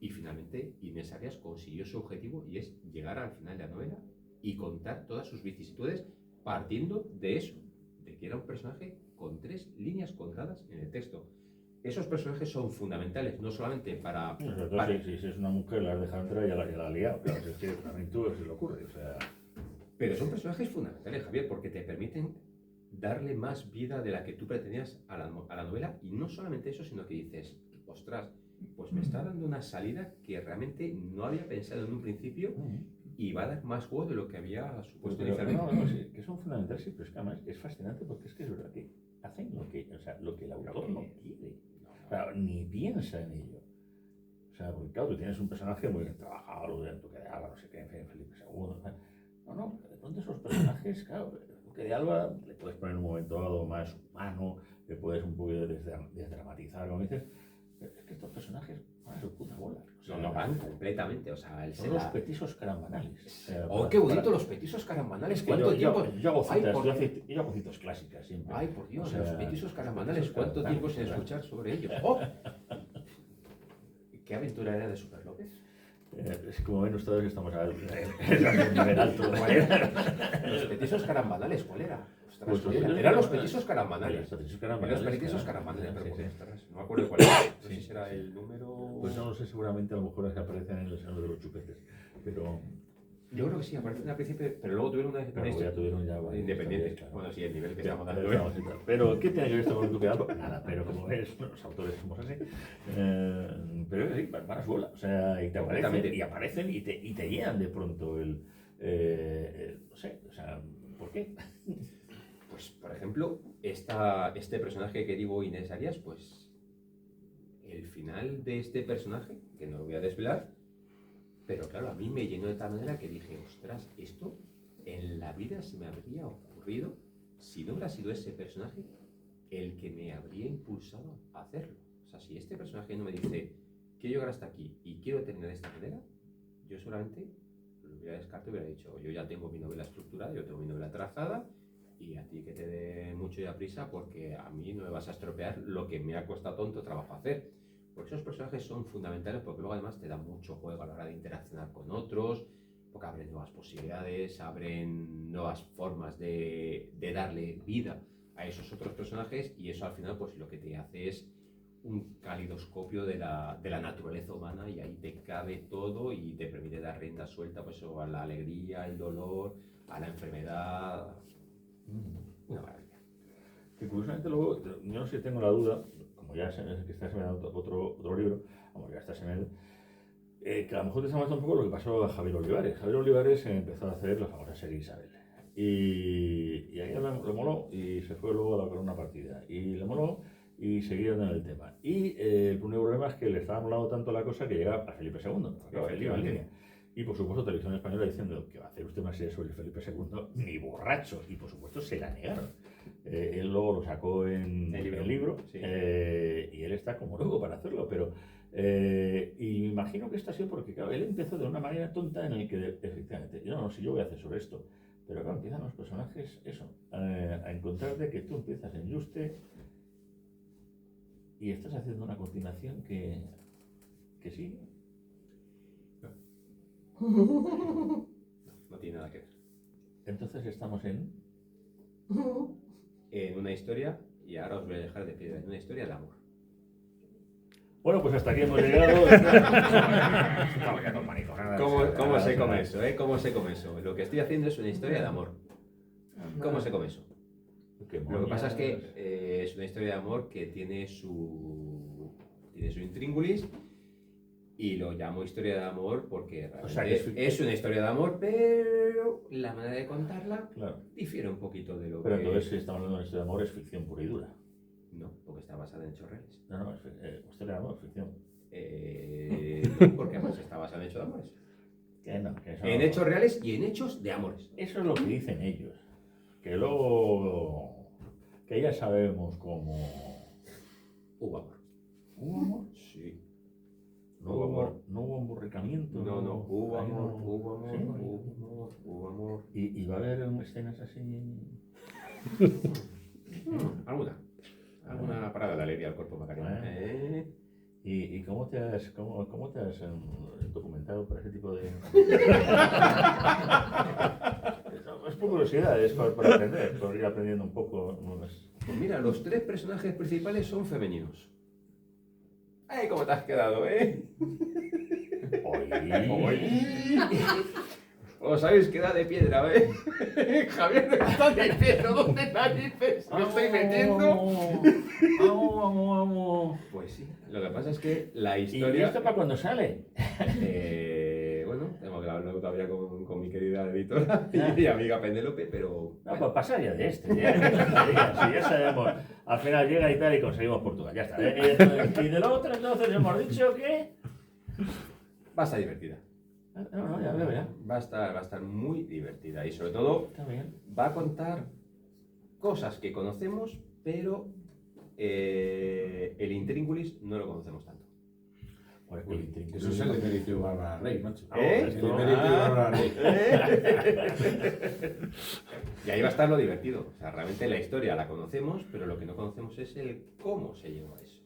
Y finalmente Inés Arias consiguió su objetivo y es llegar al final de la novela y contar todas sus vicisitudes partiendo de eso, de que era un personaje con 3 líneas contadas en el texto. Esos personajes son fundamentales, no solamente para... Si es una mujer, la has dejado entrar y la ha liado, claro, si es que también tú se le ocurre, o sea... Pero son personajes fundamentales, Javier, porque te permiten darle más vida de la que tú pretendías a la novela, y no solamente eso, sino que dices, ostras, pues me está dando una salida que realmente no había pensado en un principio y va a dar más juego de lo que había supuesto inicialmente. No, sí, que son fundamentales, sí, pero es que además es fascinante porque es que es verdad que hacen lo que el autor no quiere, o sea, ni piensa en ello. O sea, porque claro, tú tienes un personaje muy bien trabajado, lo de Duque de Alba, no sé qué, en fin, Felipe II, no, de pronto esos personajes, claro, Duque de Alba le puedes poner en un momento dado más humano, le puedes un poco desdramatizar, como dices, pero es que estos personajes van a su puta bola. O sea, no van completamente, o sea... Son los petisos carambanales. ¡Qué bonito los petisos carambanales! ¿Cuánto tiempo? Yo hago citas clásicas siempre. ¡Ay, por Dios! Los petisos carambanales, ¿cuánto tiempo sin escuchar sobre ellos? ¡Oh! ¿Qué aventura era de Super López? Es como ven ustedes que estamos a nivel alto. Los petisos carambanales, ¿cuál era? Pues eran los petisos carambanales. Los petisos carambanales. Pero no me acuerdo cuál era. No sé si será el número... Pues no lo sé, seguramente a lo mejor es que aparecen en el seno de los chupetes. Pero... Yo creo que sí, aparecen al principio, pero luego tuvieron una ya tuvieron independiente. Claro. Bueno, sí, el nivel que estamos dando. dando. Pero, ¿qué tiene que ver esto con el Duque de Alba? Nada, pero como ves, los autores somos así. Pero sí, van a su bola. O sea, y te aparecen y te llenan de pronto No sé, o sea, ¿por qué? Pues, por ejemplo, este personaje que digo Inés Arias, pues el final de este personaje, que no lo voy a desvelar, pero claro, a mí me llenó de tal manera que dije, ostras, esto en la vida se me habría ocurrido si no hubiera sido ese personaje el que me habría impulsado a hacerlo. O sea, si este personaje no me dice, quiero llegar hasta aquí y quiero terminar de esta manera, yo solamente lo hubiera descartado y hubiera dicho, yo ya tengo mi novela estructurada, yo tengo mi novela trazada, y a ti que te dé mucho ya prisa porque a mí no me vas a estropear lo que me ha costado tanto trabajo hacer. Porque esos personajes son fundamentales porque luego además te dan mucho juego a la hora de interaccionar con otros, porque abren nuevas posibilidades, abren nuevas formas de darle vida a esos otros personajes, y eso al final pues lo que te hace es un calidoscopio de la naturaleza humana, y ahí te cabe todo y te permite dar rienda suelta pues, a la alegría, el dolor, a la enfermedad. Una maravilla. Que curiosamente luego, yo no sé si tengo la duda, como ya que está señalando otro libro, vamos, ya está señalando, que a lo mejor te está un poco lo que pasó a Javier Olivares. Javier Olivares empezó a hacer la famosa serie Isabel. Y ahí lo moló y se fue luego a la Corona Partida. Y le moló y seguía en el tema. Y el único problema es que le estaba molando tanto la cosa que llega a Felipe II, claro, él iba en línea. Y por supuesto Televisión Española diciendo que va a hacer usted una serie sobre Felipe II, ni borracho. Y por supuesto se la negaron. Él luego lo sacó en el libro sí. Y él está como loco para hacerlo, pero y me imagino que esto ha sido porque claro, él empezó de una manera tonta en el que efectivamente, no, si yo voy a hacer sobre esto, pero claro, empiezan los personajes eso, a encontrarte que tú empiezas en Juste y estás haciendo una continuación que sí. No tiene nada que ver. Entonces estamos en una historia, y ahora os voy a dejar de piedra, en una historia de amor. Bueno, pues hasta aquí hemos llegado. ¿Cómo se come eso? ¿Cómo se come eso? Lo que estoy haciendo es una historia de amor. ¿Cómo se come eso? Lo que pasa es que es una historia de amor que tiene su intríngulis, y lo llamo historia de amor porque realmente es una historia de amor, pero la manera de contarla difiere un poquito de lo Pero entonces si estamos hablando de historia de amor es ficción pura y dura. No, porque está basada en hechos reales. No, historia de amor, ficción. No, porque además está basada en hechos de amores. En hechos reales y en hechos de amores. Eso es lo que dicen ellos. Que luego, que ya sabemos cómo... Hubo amor. ¿Hubo amor? Sí. No hubo emborricamiento. No, hubo amor, ¿Sí? hubo amor. ¿Y va a haber escenas así? Alguna parada de alegría al cuerpo, Macarena. ¿Y cómo te has documentado para ese tipo de...? Es por curiosidad, es por aprender, por ir aprendiendo un poco. Pues mira, los tres personajes principales son femeninos. ¡Ay, cómo te has quedado, Os habéis quedado de piedra, Javier, me está diciendo dónde narices me estoy metiendo. Pues sí, lo que pasa es que la historia... ¿Y esto para cuándo sale? Bueno, tengo que hablarlo todavía con mi querida editora y amiga Penélope, pero... No, pues pasa ya de este, ya sabemos. Al final llega y tal y conseguimos Portugal, ya está. Y de lo otro entonces hemos dicho que... Va a estar divertida. No, ya veo, ya. Va a estar muy divertida y sobre todo va a contar cosas que conocemos, pero el intríngulis no lo conocemos tanto. Eso es el emérito de Bárbara Rey, macho. El emérito de Bárbara Rey. Y ahí va a estar lo divertido. O sea, realmente la historia la conocemos, pero lo que no conocemos es el cómo se llegó a eso.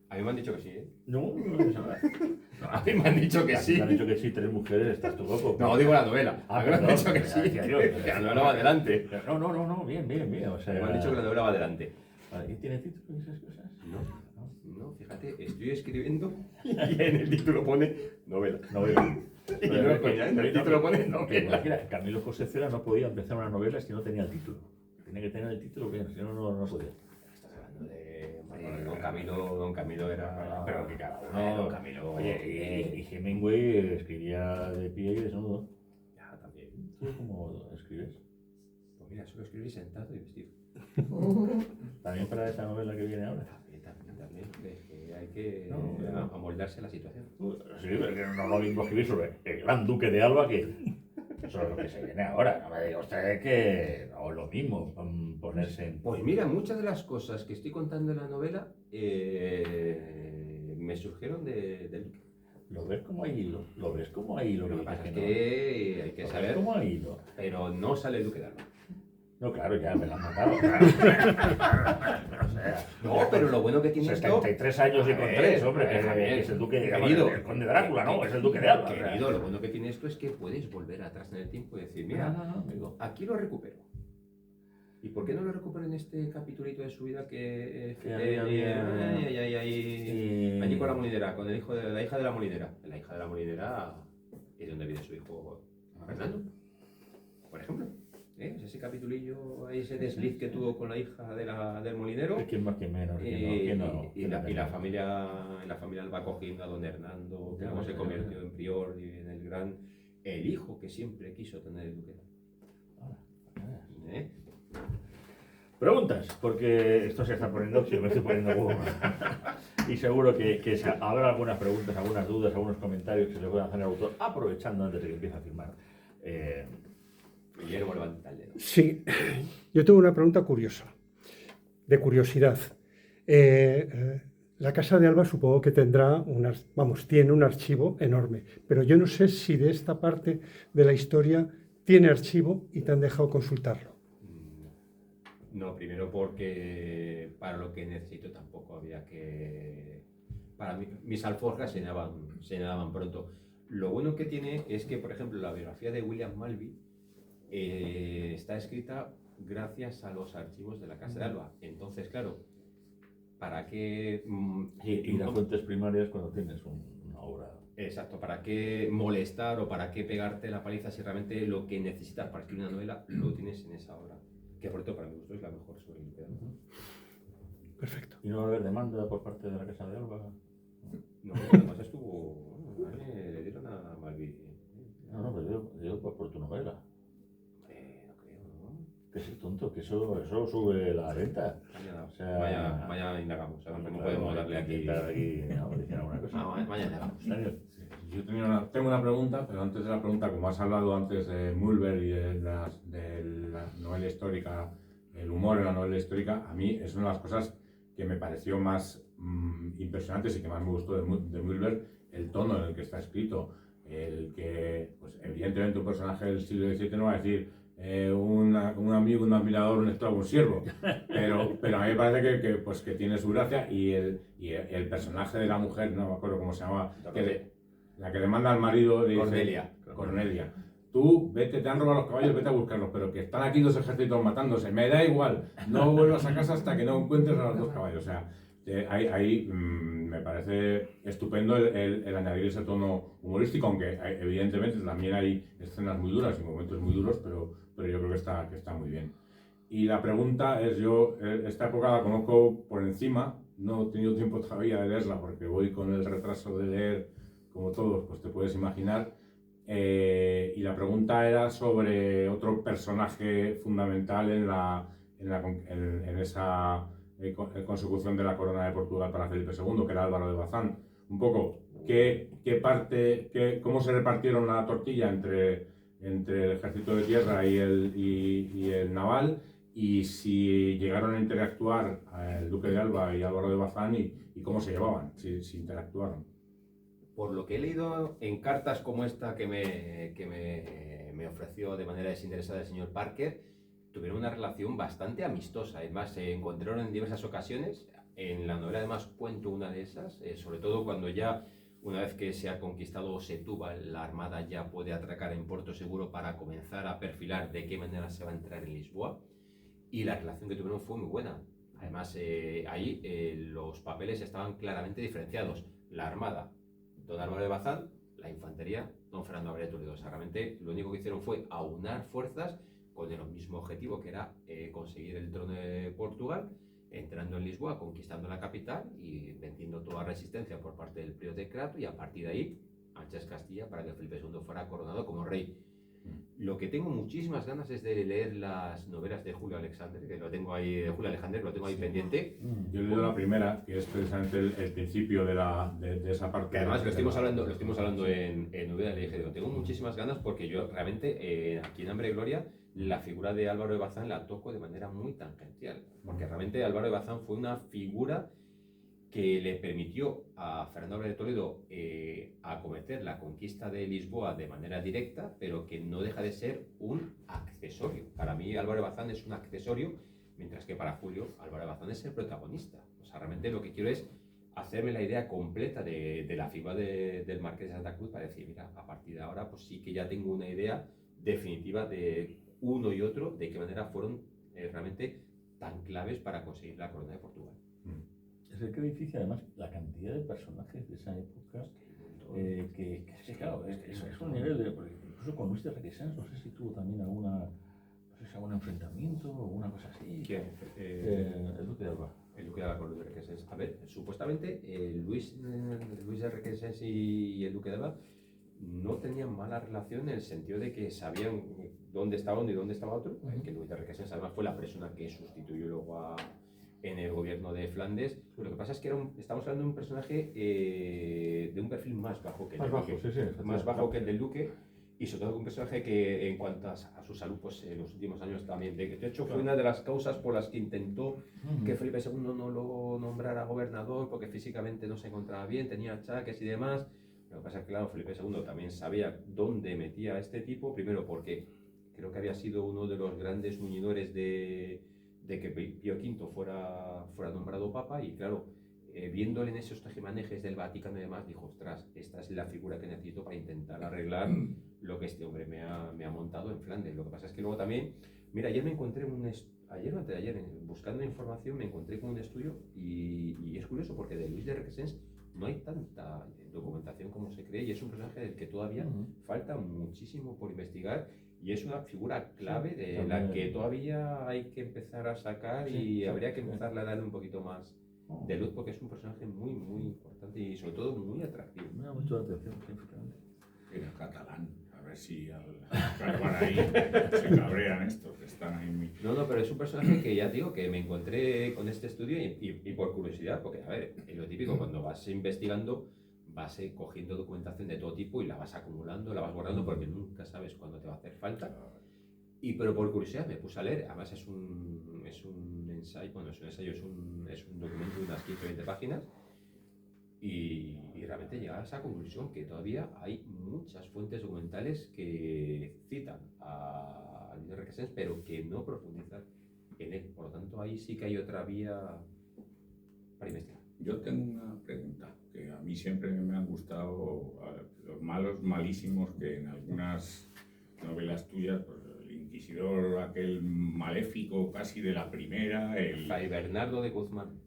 A mí me han dicho que sí, No, a mí me han dicho que sí. Me han dicho que sí, 3 mujeres, estás tú loco. No, digo la novela. A mí me han dicho que sí. Que la novela va adelante. No, bien. O sea, Me han dicho que la novela va adelante. ¿Y tiene título y esas cosas? No, fíjate, estoy escribiendo y en el título pone novela. Y no, coña, en el título pone novela. Mira, Camilo José Cela no podía empezar una novela si no tenía el título. Tenía que tener el título bien, si no podía. Estás hablando de Don Camilo era... Pero que cada uno... Don Camilo... Oye, y Hemingway escribía de pie y desnudo. Ya, también. ¿Tú cómo escribes? Pues mira, solo escribí sentado y vestido. También para esta novela que viene ahora. También. Es que hay que No. amoldarse a la situación. Sí, pero que no lo mismo escribir sobre el gran duque de Alba que sobre lo que se viene ahora. No me diga usted que no es lo mismo ponerse en... Pues mira, muchas de las cosas que estoy contando en la novela me surgieron del Duque. ¿Lo ves como hay hilo? ¿Lo ves como hay hilo? Lo que pasa es no? que hay que ¿Lo ves saber, como hay hilo? pero no sale el Duque de Alba. No, claro, ya me lo han matado. Claro. O sea, No, pero lo bueno que tiene esto... 73 años y con 3, hombre, que es el duque de Querido. el conde Drácula, ¿no? Es el duque de Alba. Querido, lo bueno que tiene esto es que puedes volver atrás en el tiempo y decir, mira, No, amigo. aquí lo recupero. ¿Y por qué no lo recupero en este capitulito de su vida que allí con la molinera, con el hijo de la hija de la molinera? La hija de la molinera es donde vive su hijo Fernando, por ejemplo. Es ese capitulillo, ese desliz que tuvo con la hija del molinero. ¿Quién más que menos? Y la familia va cogiendo a don Hernando, que luego se convirtió en prior y en el hijo que siempre quiso tener el duque. ¿Eh? Preguntas, porque esto se está poniendo, yo me estoy poniendo huevo. Y seguro que habrá algunas preguntas, algunas dudas, algunos comentarios que se le puedan hacer al autor, aprovechando antes de que empiece a firmar. Guillermo levanta el dedo. Sí, yo tengo una pregunta curiosa, de curiosidad. La Casa de Alba supongo que tendrá tiene un archivo enorme, pero yo no sé si de esta parte de la historia tiene archivo y te han dejado consultarlo. No, primero porque para lo que necesito tampoco había que... Para mí, mis alforjas se llenaban pronto. Lo bueno que tiene es que, por ejemplo, la biografía de William Malby está escrita gracias a los archivos de la Casa de Alba. Entonces, claro, ¿para qué...? Y las fuentes primarias cuando tienes una obra. Exacto, ¿para qué molestar o para qué pegarte la paliza si realmente lo que necesitas para escribir una novela lo tienes en esa obra? Que por cierto, para mi gusto es la mejor sobre el Duque de Alba. Perfecto. ¿Y no va a haber demanda por parte de la Casa de Alba? No, además estuvo... le dieron a Malví. No, pero digo por tu novela. No creo, ¿no? Que es tonto, que eso sube la venta. O sea, Mañana indagamos, a ver cómo podemos darle aquí... No, decir alguna cosa. Mañana indagamos. Daniel. Yo tengo una pregunta, pero antes de la pregunta, como has hablado antes de Mulder y de la novela histórica, el humor en la novela histórica, a mí es una de las cosas que me pareció más impresionantes y que más me gustó de Mulder, el tono en el que está escrito. El que, pues evidentemente un personaje del siglo XVII no va a decir un amigo, un admirador, un esclavo, un siervo, pero a mí me parece que tiene su gracia y el personaje de la mujer, no me acuerdo cómo se llama, la que le manda al marido, le dice, Cornelia. Tú, vete, te han robado los caballos, vete a buscarlos, pero que están aquí dos ejércitos matándose, me da igual, no vuelvas a casa hasta que no encuentres a los dos caballos. O sea, ahí me parece estupendo el añadir ese tono humorístico, aunque evidentemente también hay escenas muy duras y momentos muy duros, pero yo creo que está muy bien. Y la pregunta es, yo esta época la conozco por encima, no he tenido tiempo todavía de leerla porque voy con el retraso de leer, como todos, pues te puedes imaginar. Y la pregunta era sobre otro personaje fundamental en esa consecución de la corona de Portugal para Felipe II, que era Álvaro de Bazán. Un poco, ¿cómo se repartieron la tortilla entre el ejército de tierra y el naval? Y si llegaron a interactuar el duque de Alba y Álvaro de Bazán y cómo se llevaban, si interactuaron. Por lo que he leído en cartas como esta que me ofreció de manera desinteresada el señor Parker, tuvieron una relación bastante amistosa. Además, se encontraron en diversas ocasiones. En la novela, además, cuento una de esas, sobre todo cuando ya, una vez que se ha conquistado Setúbal, la armada ya puede atracar en Puerto Seguro para comenzar a perfilar de qué manera se va a entrar en Lisboa. Y la relación que tuvieron fue muy buena. Además, ahí los papeles estaban claramente diferenciados. La armada, don Álvaro de Bazán; la infantería, don Fernando Abreu de Toledo. O sea, realmente lo único que hicieron fue aunar fuerzas con el mismo objetivo, que era conseguir el trono de Portugal entrando en Lisboa, conquistando la capital y venciendo toda resistencia por parte del Priorato, y a partir de ahí anchas Castilla para que Felipe II fuera coronado como rey. Lo que tengo muchísimas ganas es de leer las novelas de Julio Alexander, que lo tengo ahí, de Julio Alexander, lo tengo ahí pendiente. Yo he leído la primera, que es precisamente el principio de esa parte. Que además lo estuvimos hablando en Novela, le dije, tengo muchísimas ganas porque yo realmente aquí en Hambre y Gloria la figura de Álvaro de Bazán la toco de manera muy tangencial, porque realmente Álvaro de Bazán fue una figura que le permitió a Fernando de Toledo acometer la conquista de Lisboa de manera directa, pero que no deja de ser un accesorio. Para mí Álvaro de Bazán es un accesorio, mientras que para Julio Álvaro de Bazán es el protagonista. O sea, realmente lo que quiero es hacerme la idea completa de la figura del Marqués de Santa Cruz para decir, mira, a partir de ahora pues sí que ya tengo una idea definitiva de uno y otro, de qué manera fueron realmente tan claves para conseguir la corona de Portugal. Es el que edificia además la cantidad de personajes de esa época, que claro, es un nivel de... Incluso con Luis de Requesens, no sé si tuvo también algún enfrentamiento o alguna cosa así. ¿Quién? El Duque de Alba. El Duque de Alba con Luis de Requesens. A ver, supuestamente Luis de Requesens y el Duque de Alba no tenían mala relación en el sentido de que sabían dónde estaba uno y dónde estaba otro. Que Luis de Requesens además fue la persona que sustituyó luego en el gobierno de Flandes. Lo que pasa es que estamos hablando de un personaje de un perfil más bajo que el del Duque. Más bajo que el del Duque, y sobre todo un personaje que en cuanto a su salud, pues en los últimos años también. De hecho, fue una de las causas por las que intentó que Felipe II no lo nombrara gobernador, porque físicamente no se encontraba bien, tenía achaques y demás. Lo que pasa es que, claro, Felipe II también sabía dónde metía a este tipo, primero porque creo que había sido uno de los grandes muñidores de que Pío V fuera nombrado papa, y claro, viéndole en esos tejemanejes del Vaticano y demás, dijo, ostras, esta es la figura que necesito para intentar arreglar lo que este hombre me ha montado en Flandes. Lo que pasa es que luego también, mira, ayer me encontré ayer o antes de ayer, buscando información, me encontré con un estudio, y es curioso porque de Luis de Requesens no hay tanta documentación como se cree, y es un personaje del que todavía falta muchísimo por investigar, y es una figura clave de la que todavía hay que empezar a sacar, y habría que empezarle a darle un poquito más de luz, porque es un personaje muy, muy importante y sobre todo muy atractivo. Me da mucho la atención, efectivamente. Era catalán, a ver si al acabar ahí se cabrean estos que están ahí muy... No, pero es un personaje que ya digo que me encontré con este estudio y por curiosidad, porque a ver, es lo típico, cuando vas investigando vas cogiendo documentación de todo tipo y la vas acumulando, la vas guardando, porque nunca sabes cuándo te va a hacer falta. Pero por curiosidad me puse a leer. Además es un ensayo, bueno, es un documento de unas 15-20 páginas, y realmente llegas a esa conclusión que todavía hay muchas fuentes documentales que citan a Luis de Requesens, pero que no profundizan en él. Por lo tanto, ahí sí que hay otra vía para investigar. Yo tengo una pregunta, que a mí siempre me han gustado los malos malísimos que en algunas novelas tuyas, pues, el inquisidor, aquel maléfico casi de la primera, Fray Bernardo de Guzmán.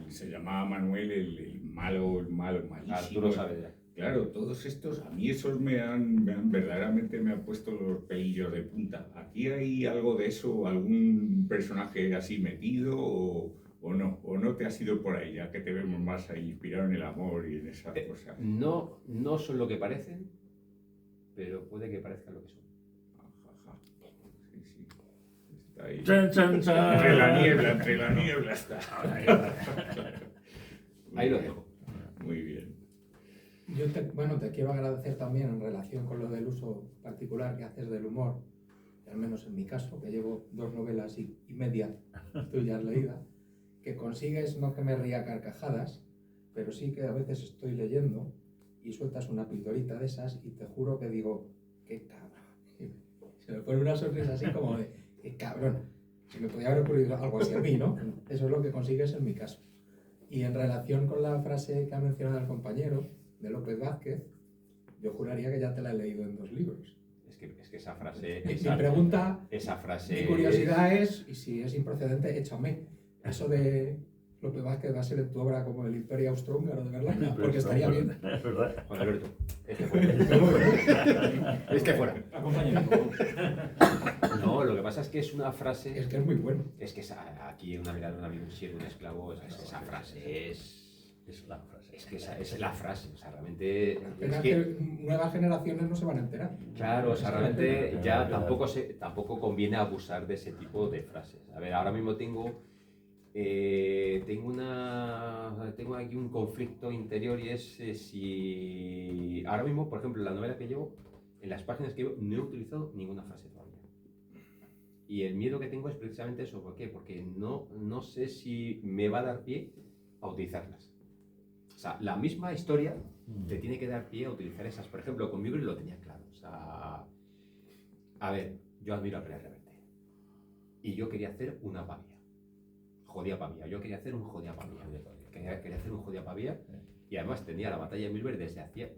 Se llamaba Manuel el malo, malísimo. Arturo Saavedra. Claro, todos estos, a mí esos verdaderamente me han puesto los pelillos de punta. ¿Aquí hay algo de eso, algún personaje así metido o no? ¿O no te has ido por ahí, ya que te vemos más ahí inspirado en el amor y en esas cosas? No son lo que parecen, pero puede que parezcan lo que son. Ajá. Sí. Está ahí. Chan, chan, chan. Entre la niebla está. Ahí lo dejo. Muy bien. Yo te quiero agradecer también en relación con lo del uso particular que haces del humor, al menos en mi caso, que llevo 2 novelas y media tuyas leídas, que consigues no que me ría carcajadas, pero sí que a veces estoy leyendo y sueltas una pildorita de esas y te juro que digo, qué cabrón. Se me pone una sonrisa así como de, qué cabrón. Si me podía haber ocurrido algo así a mí, ¿no? Eso es lo que consigues en mi caso. Y en relación con la frase que ha mencionado el compañero de López Vázquez, yo juraría que ya te la he leído en 2 libros. Es que esa frase... Mi pregunta, esa frase... mi curiosidad es, y si es improcedente, échame. Eso de Lo que va es que va a ser en tu obra como el Imperio Austrohúngaro de Berlanga, porque estaría bien. Es verdad. Juan Alberto, este fuera. Acompáñame. No, lo que pasa es que es una frase. Es que es muy bueno. Es que aquí una mirada de un amigo, un siervo, un esclavo, esa frase es la frase. Es que esa es la frase, o sea, realmente. La pena Es es que, que nuevas generaciones no se van a enterar. claro, o sea, realmente ya tampoco conviene abusar de ese tipo de frases. A ver, ahora mismo tengo aquí un conflicto interior y es si ahora mismo, por ejemplo, en la novela que llevo, en las páginas que llevo, no he utilizado ninguna frase todavía. Y el miedo que tengo es precisamente eso. ¿Por qué? Porque no sé si me va a dar pie a utilizarlas. O sea, la misma historia te tiene que dar pie a utilizar esas. Por ejemplo, con Mugler lo tenía claro. O sea, a ver, yo admiro a Pérez Reverte. Y yo quería hacer una Pavía. Jodía Pavía. Yo quería hacer un Jodía Pavía. Quería hacer un Jodía Pavía. Y además tenía la batalla de Mühlberg desde hacía...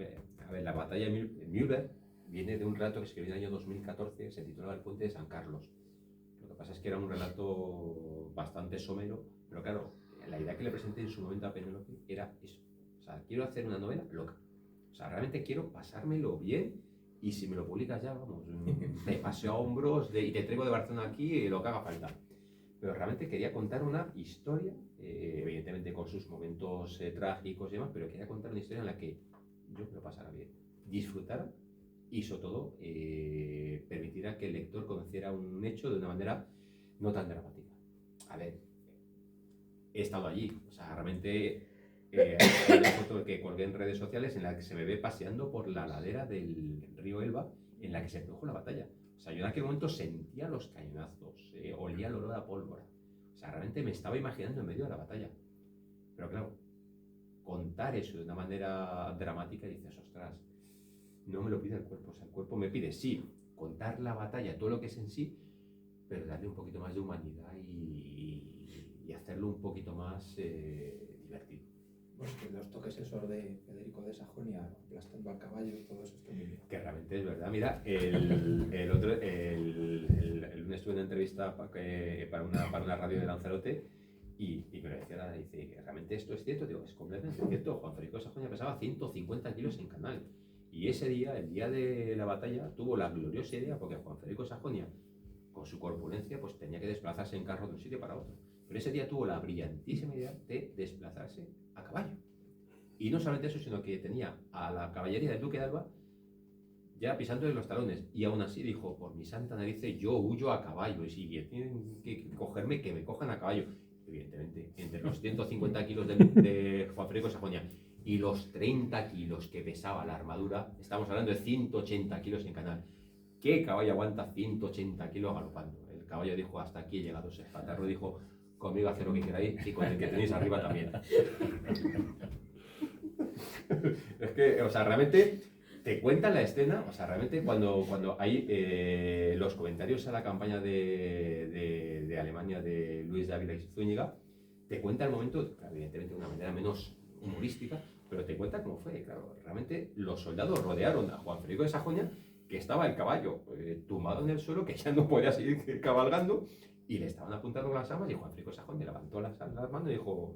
A ver, la batalla de Mühlberg viene de un relato que escribí en el año 2014, se titulaba El puente de San Carlos. Lo que pasa es que era un relato bastante somero, pero claro, la idea que le presenté en su momento a Penélope era eso. O sea, quiero hacer una novela loca. O sea, realmente quiero pasármelo bien y si me lo publicas ya, vamos, te paseo a hombros y te traigo de Barcelona aquí y lo que haga falta. Pero realmente quería contar una historia, evidentemente con sus momentos trágicos y demás, pero quería contar una historia en la que yo me lo pasara bien, disfrutara y sobre todo permitiera que el lector conociera un hecho de una manera no tan dramática. A ver, he estado allí, o sea, realmente hay una foto que colgué en redes sociales en la que se me ve paseando por la ladera del río Elba en la que se produjo la batalla. O sea, yo en aquel momento sentía los cañonazos, olía el olor a pólvora. O sea, realmente me estaba imaginando en medio de la batalla. Pero claro, contar eso de una manera dramática y dices, ostras, no me lo pide el cuerpo. O sea, el cuerpo me pide, sí, contar la batalla, todo lo que es en sí, pero darle un poquito más de humanidad y hacerlo un poquito más divertido. Pues que los toques esos de Federico de Sajonia aplastando al caballo y todo eso está muy bien. Que realmente es verdad. Mira, el lunes estuve en una entrevista para una radio de Lanzarote y me lo decía, dice, ¿realmente esto es cierto? Digo, es completamente cierto. Juan Federico de Sajonia pesaba 150 kilos en canal. Y ese día, el día de la batalla, tuvo la gloriosa idea, porque Juan Federico de Sajonia, con su corpulencia, pues tenía que desplazarse en carro de un sitio para otro. Pero ese día tuvo la brillantísima idea de desplazarse a caballo. Y no solamente eso, sino que tenía a la caballería del Duque de Alba ya pisándole los talones. Y aún así dijo, por mi santa nariz, yo huyo a caballo. Y si tienen que cogerme, que me cojan a caballo. Evidentemente, entre los 150 kilos de Juan Federico de Sajonia y los 30 kilos que pesaba la armadura, estamos hablando de 180 kilos en canal. ¿Qué caballo aguanta 180 kilos galopando? El caballo dijo, hasta aquí he llegado. El patarro dijo, conmigo haced lo que queráis y con el que tenéis arriba también. Es que, o sea, realmente te cuentan la escena, o sea, realmente cuando hay los comentarios a la campaña de Alemania de Luis de Ávila y Zúñiga, te cuenta el momento, claro, evidentemente de una manera menos humorística, pero te cuenta cómo fue. Claro, realmente los soldados rodearon a Juan Federico de Sajonia, que estaba el caballo tumbado en el suelo, que ya no podía seguir cabalgando, y le estaban apuntando con las armas, y Juan Federico de Sajonia levantó las manos y dijo,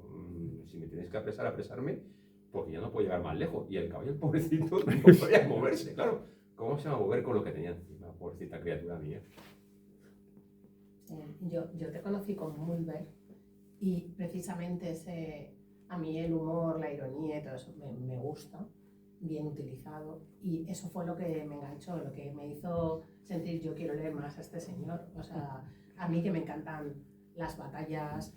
si me tenéis que apresar, apresarme, porque ya no puedo llegar más lejos. Y el caballo, el pobrecito, no podía moverse, claro. ¿Cómo se va a mover con lo que tenía encima? Pobrecita criatura mía. Yo te conocí con Mühlberg y precisamente a mí el humor, la ironía y todo eso me gusta, bien utilizado, y eso fue lo que me enganchó, lo que me hizo sentir yo quiero leer más a este señor. O sea, a mí que me encantan las batallas,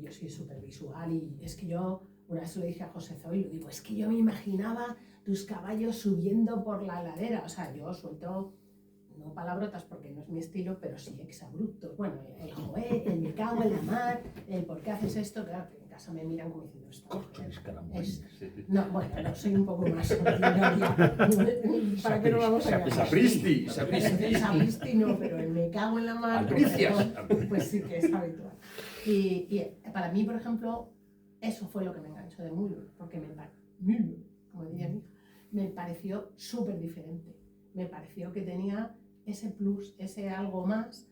yo soy súper visual y es que yo una vez lo dije a José Zoilo, digo, es que yo me imaginaba tus caballos subiendo por la ladera. O sea, yo suelto, no palabrotas porque no es mi estilo, pero sí exabruptos. Bueno, el joé, el me cago en la mar, el por qué haces esto. Claro, que en casa me miran como diciendo esto. No, bueno, no, soy un poco más ordinaria. ¿Para qué no vamos a llamar? Sapristi. Sapristi no, pero el me cago en la mar, pues sí que es habitual. Y para mí, por ejemplo, eso fue lo que me enganchó de Mühlberg, porque como diría mi hija, me pareció súper diferente. Me pareció que tenía ese plus, ese algo más,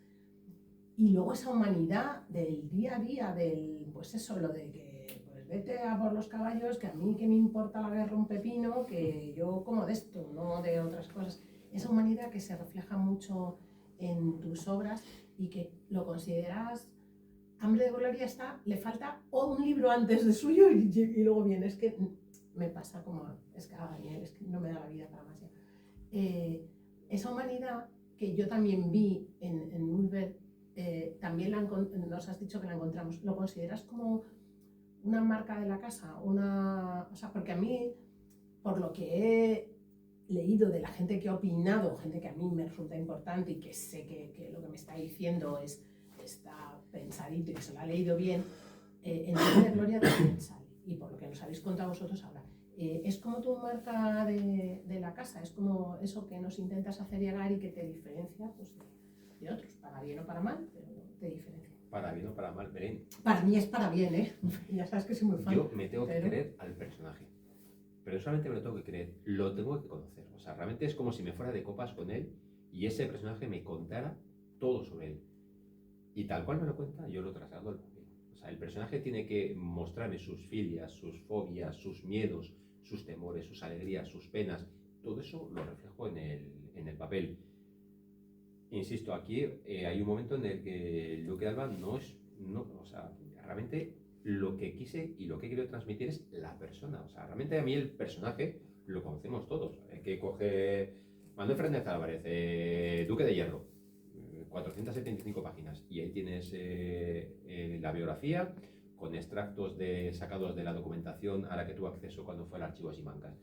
y luego esa humanidad del día a día, pues eso, lo de que vete a por los caballos, que a mí que me importa la guerra un pepino, que yo como de esto, no de otras cosas. Esa humanidad que se refleja mucho en tus obras y que lo consideras... Hambre de Gloria está, le falta un libro antes de suyo y luego viene. Es que me pasa como, es que Daniel, es que no me da la vida para más ya. Esa humanidad que yo también vi en Mulber, también nos has dicho que la encontramos. ¿Lo consideras como una marca de la casa? O sea, porque a mí, por lo que he leído de la gente que ha opinado, gente que a mí me resulta importante y que sé que lo que me está diciendo está pensadito y que se lo ha leído bien, en Hambre de Gloria también sale. Y por lo que nos habéis contado vosotros ahora, es como tu marca de la casa, es como eso que nos intentas hacer llegar y que te diferencia pues, de otros, para bien o para mal, pero te diferencia. Para bien o para mal, Belén. Para mí es para bien, ¿eh? Ya sabes que soy muy fan. Yo me tengo que creer al personaje. Pero no solamente me lo tengo que creer, lo tengo que conocer. O sea, realmente es como si me fuera de copas con él y ese personaje me contara todo sobre él. Y tal cual me lo cuenta, yo lo traslado al papel. O sea, el personaje tiene que mostrarme sus filias, sus fobias, sus miedos, sus temores, sus alegrías, sus penas. Todo eso lo reflejo en el papel. Insisto, aquí hay un momento en el que Luke de Alba o sea, realmente lo que quise y lo que he querido transmitir es la persona. O sea, realmente a mí el personaje lo conocemos todos. Hay que coger Manuel Fernández Álvarez, Duque de Hierro. 475 páginas y ahí tienes la biografía con extractos sacados de la documentación a la que tuvo acceso cuando fue al archivo Simancas.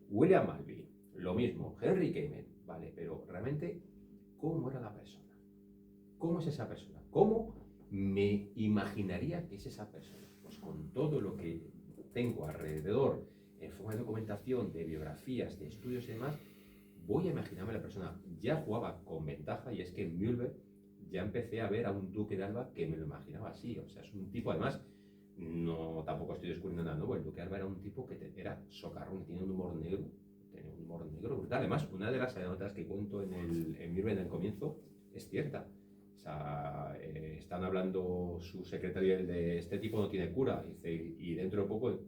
William Maltby, lo mismo. Henry Kamen, vale, pero realmente, ¿cómo era la persona? ¿Cómo es esa persona? ¿Cómo me imaginaría que es esa persona? Pues con todo lo que tengo alrededor en forma de documentación, de biografías, de estudios y demás, voy a imaginarme la persona. Ya jugaba con ventaja y es que en Mulber ya empecé a ver a un Duque de Alba que me lo imaginaba así. O sea, es un tipo, además, tampoco estoy descubriendo nada nuevo. El Duque de Alba era un tipo que era socarrón, tenía un humor negro brutal. Además, una de las anécdotas que cuento en Mulber en el comienzo es cierta. O sea, están hablando su secretario de este tipo no tiene cura, y dentro de poco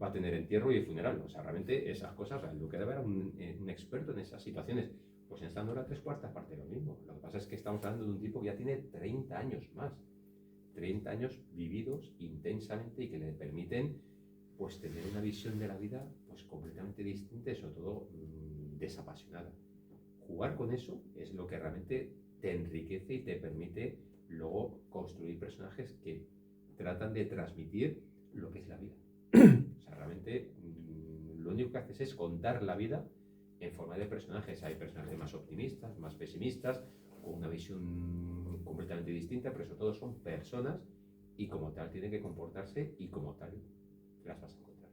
va a tener entierro y funeral. O sea, realmente esas cosas, el Duque de Alba era un experto en esas situaciones. Pues en esta no era 3/4 parte de lo mismo. Lo que pasa es que estamos hablando de un tipo que ya tiene 30 años más. 30 años vividos intensamente y que le permiten pues tener una visión de la vida pues completamente distinta y sobre todo desapasionada. Jugar con eso es lo que realmente te enriquece y te permite luego construir personajes que tratan de transmitir lo que es la vida. O sea, realmente lo único que haces es contar la vida en forma de personajes. Hay personajes más optimistas, más pesimistas, con una visión completamente distinta, pero sobre todo son personas y como tal tienen que comportarse y como tal las vas a encontrar.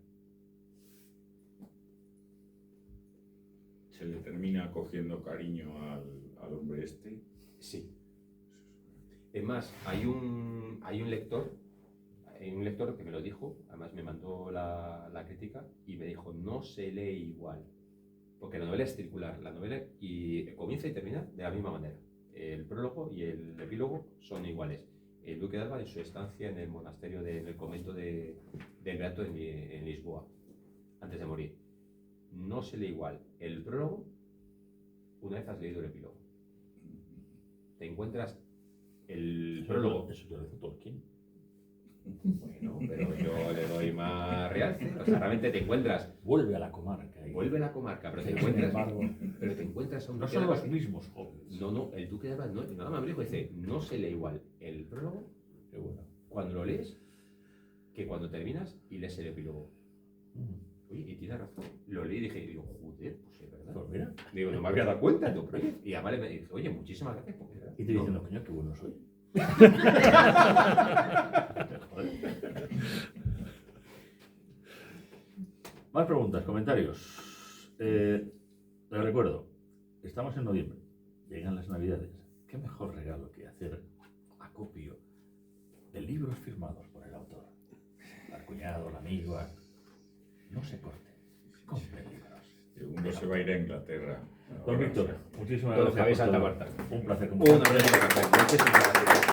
¿Se le termina cogiendo cariño al hombre este? Sí. Es más, hay un lector que me lo dijo, además me mandó la crítica y me dijo, no se lee igual. Porque la novela es circular, la novela y comienza y termina de la misma manera. El prólogo y el epílogo son iguales. El Duque de Alba en su estancia en el monasterio, en el convento del Beato en Lisboa, antes de morir. No se lee igual el prólogo una vez has leído el epílogo. Te encuentras el prólogo. Eso te lo dice Tolkien. Bueno, pero yo le doy más realce. O sea, realmente te encuentras. Vuelve a la comarca. Vuelve a la comarca, pero te encuentras a un no Duque son de los Alba. mismos jóvenes. No, el Duque de Alba nada más me dijo, dice, no se lee igual el prólogo Qué bueno. cuando lo lees que cuando terminas y lees el epílogo. Oye, y tiene razón. Lo leí y dije, joder, pues es verdad. Pues mira. Digo, no me había dado cuenta. No, pero, y además me dice, oye, muchísimas gracias. Porque, ¿verdad? Y te diciendo, coño, qué bueno soy. Más preguntas, comentarios. Les recuerdo, estamos en noviembre, llegan las Navidades. ¿Qué mejor regalo que hacer acopio de libros firmados por el autor? Al cuñado, al amigo. No se corte, compre libros. Uno se va a ir a Inglaterra. Don Víctor, muchísimas Don gracias. Javier por Santa todo. Marta. Un placer. Muchísimas gracias.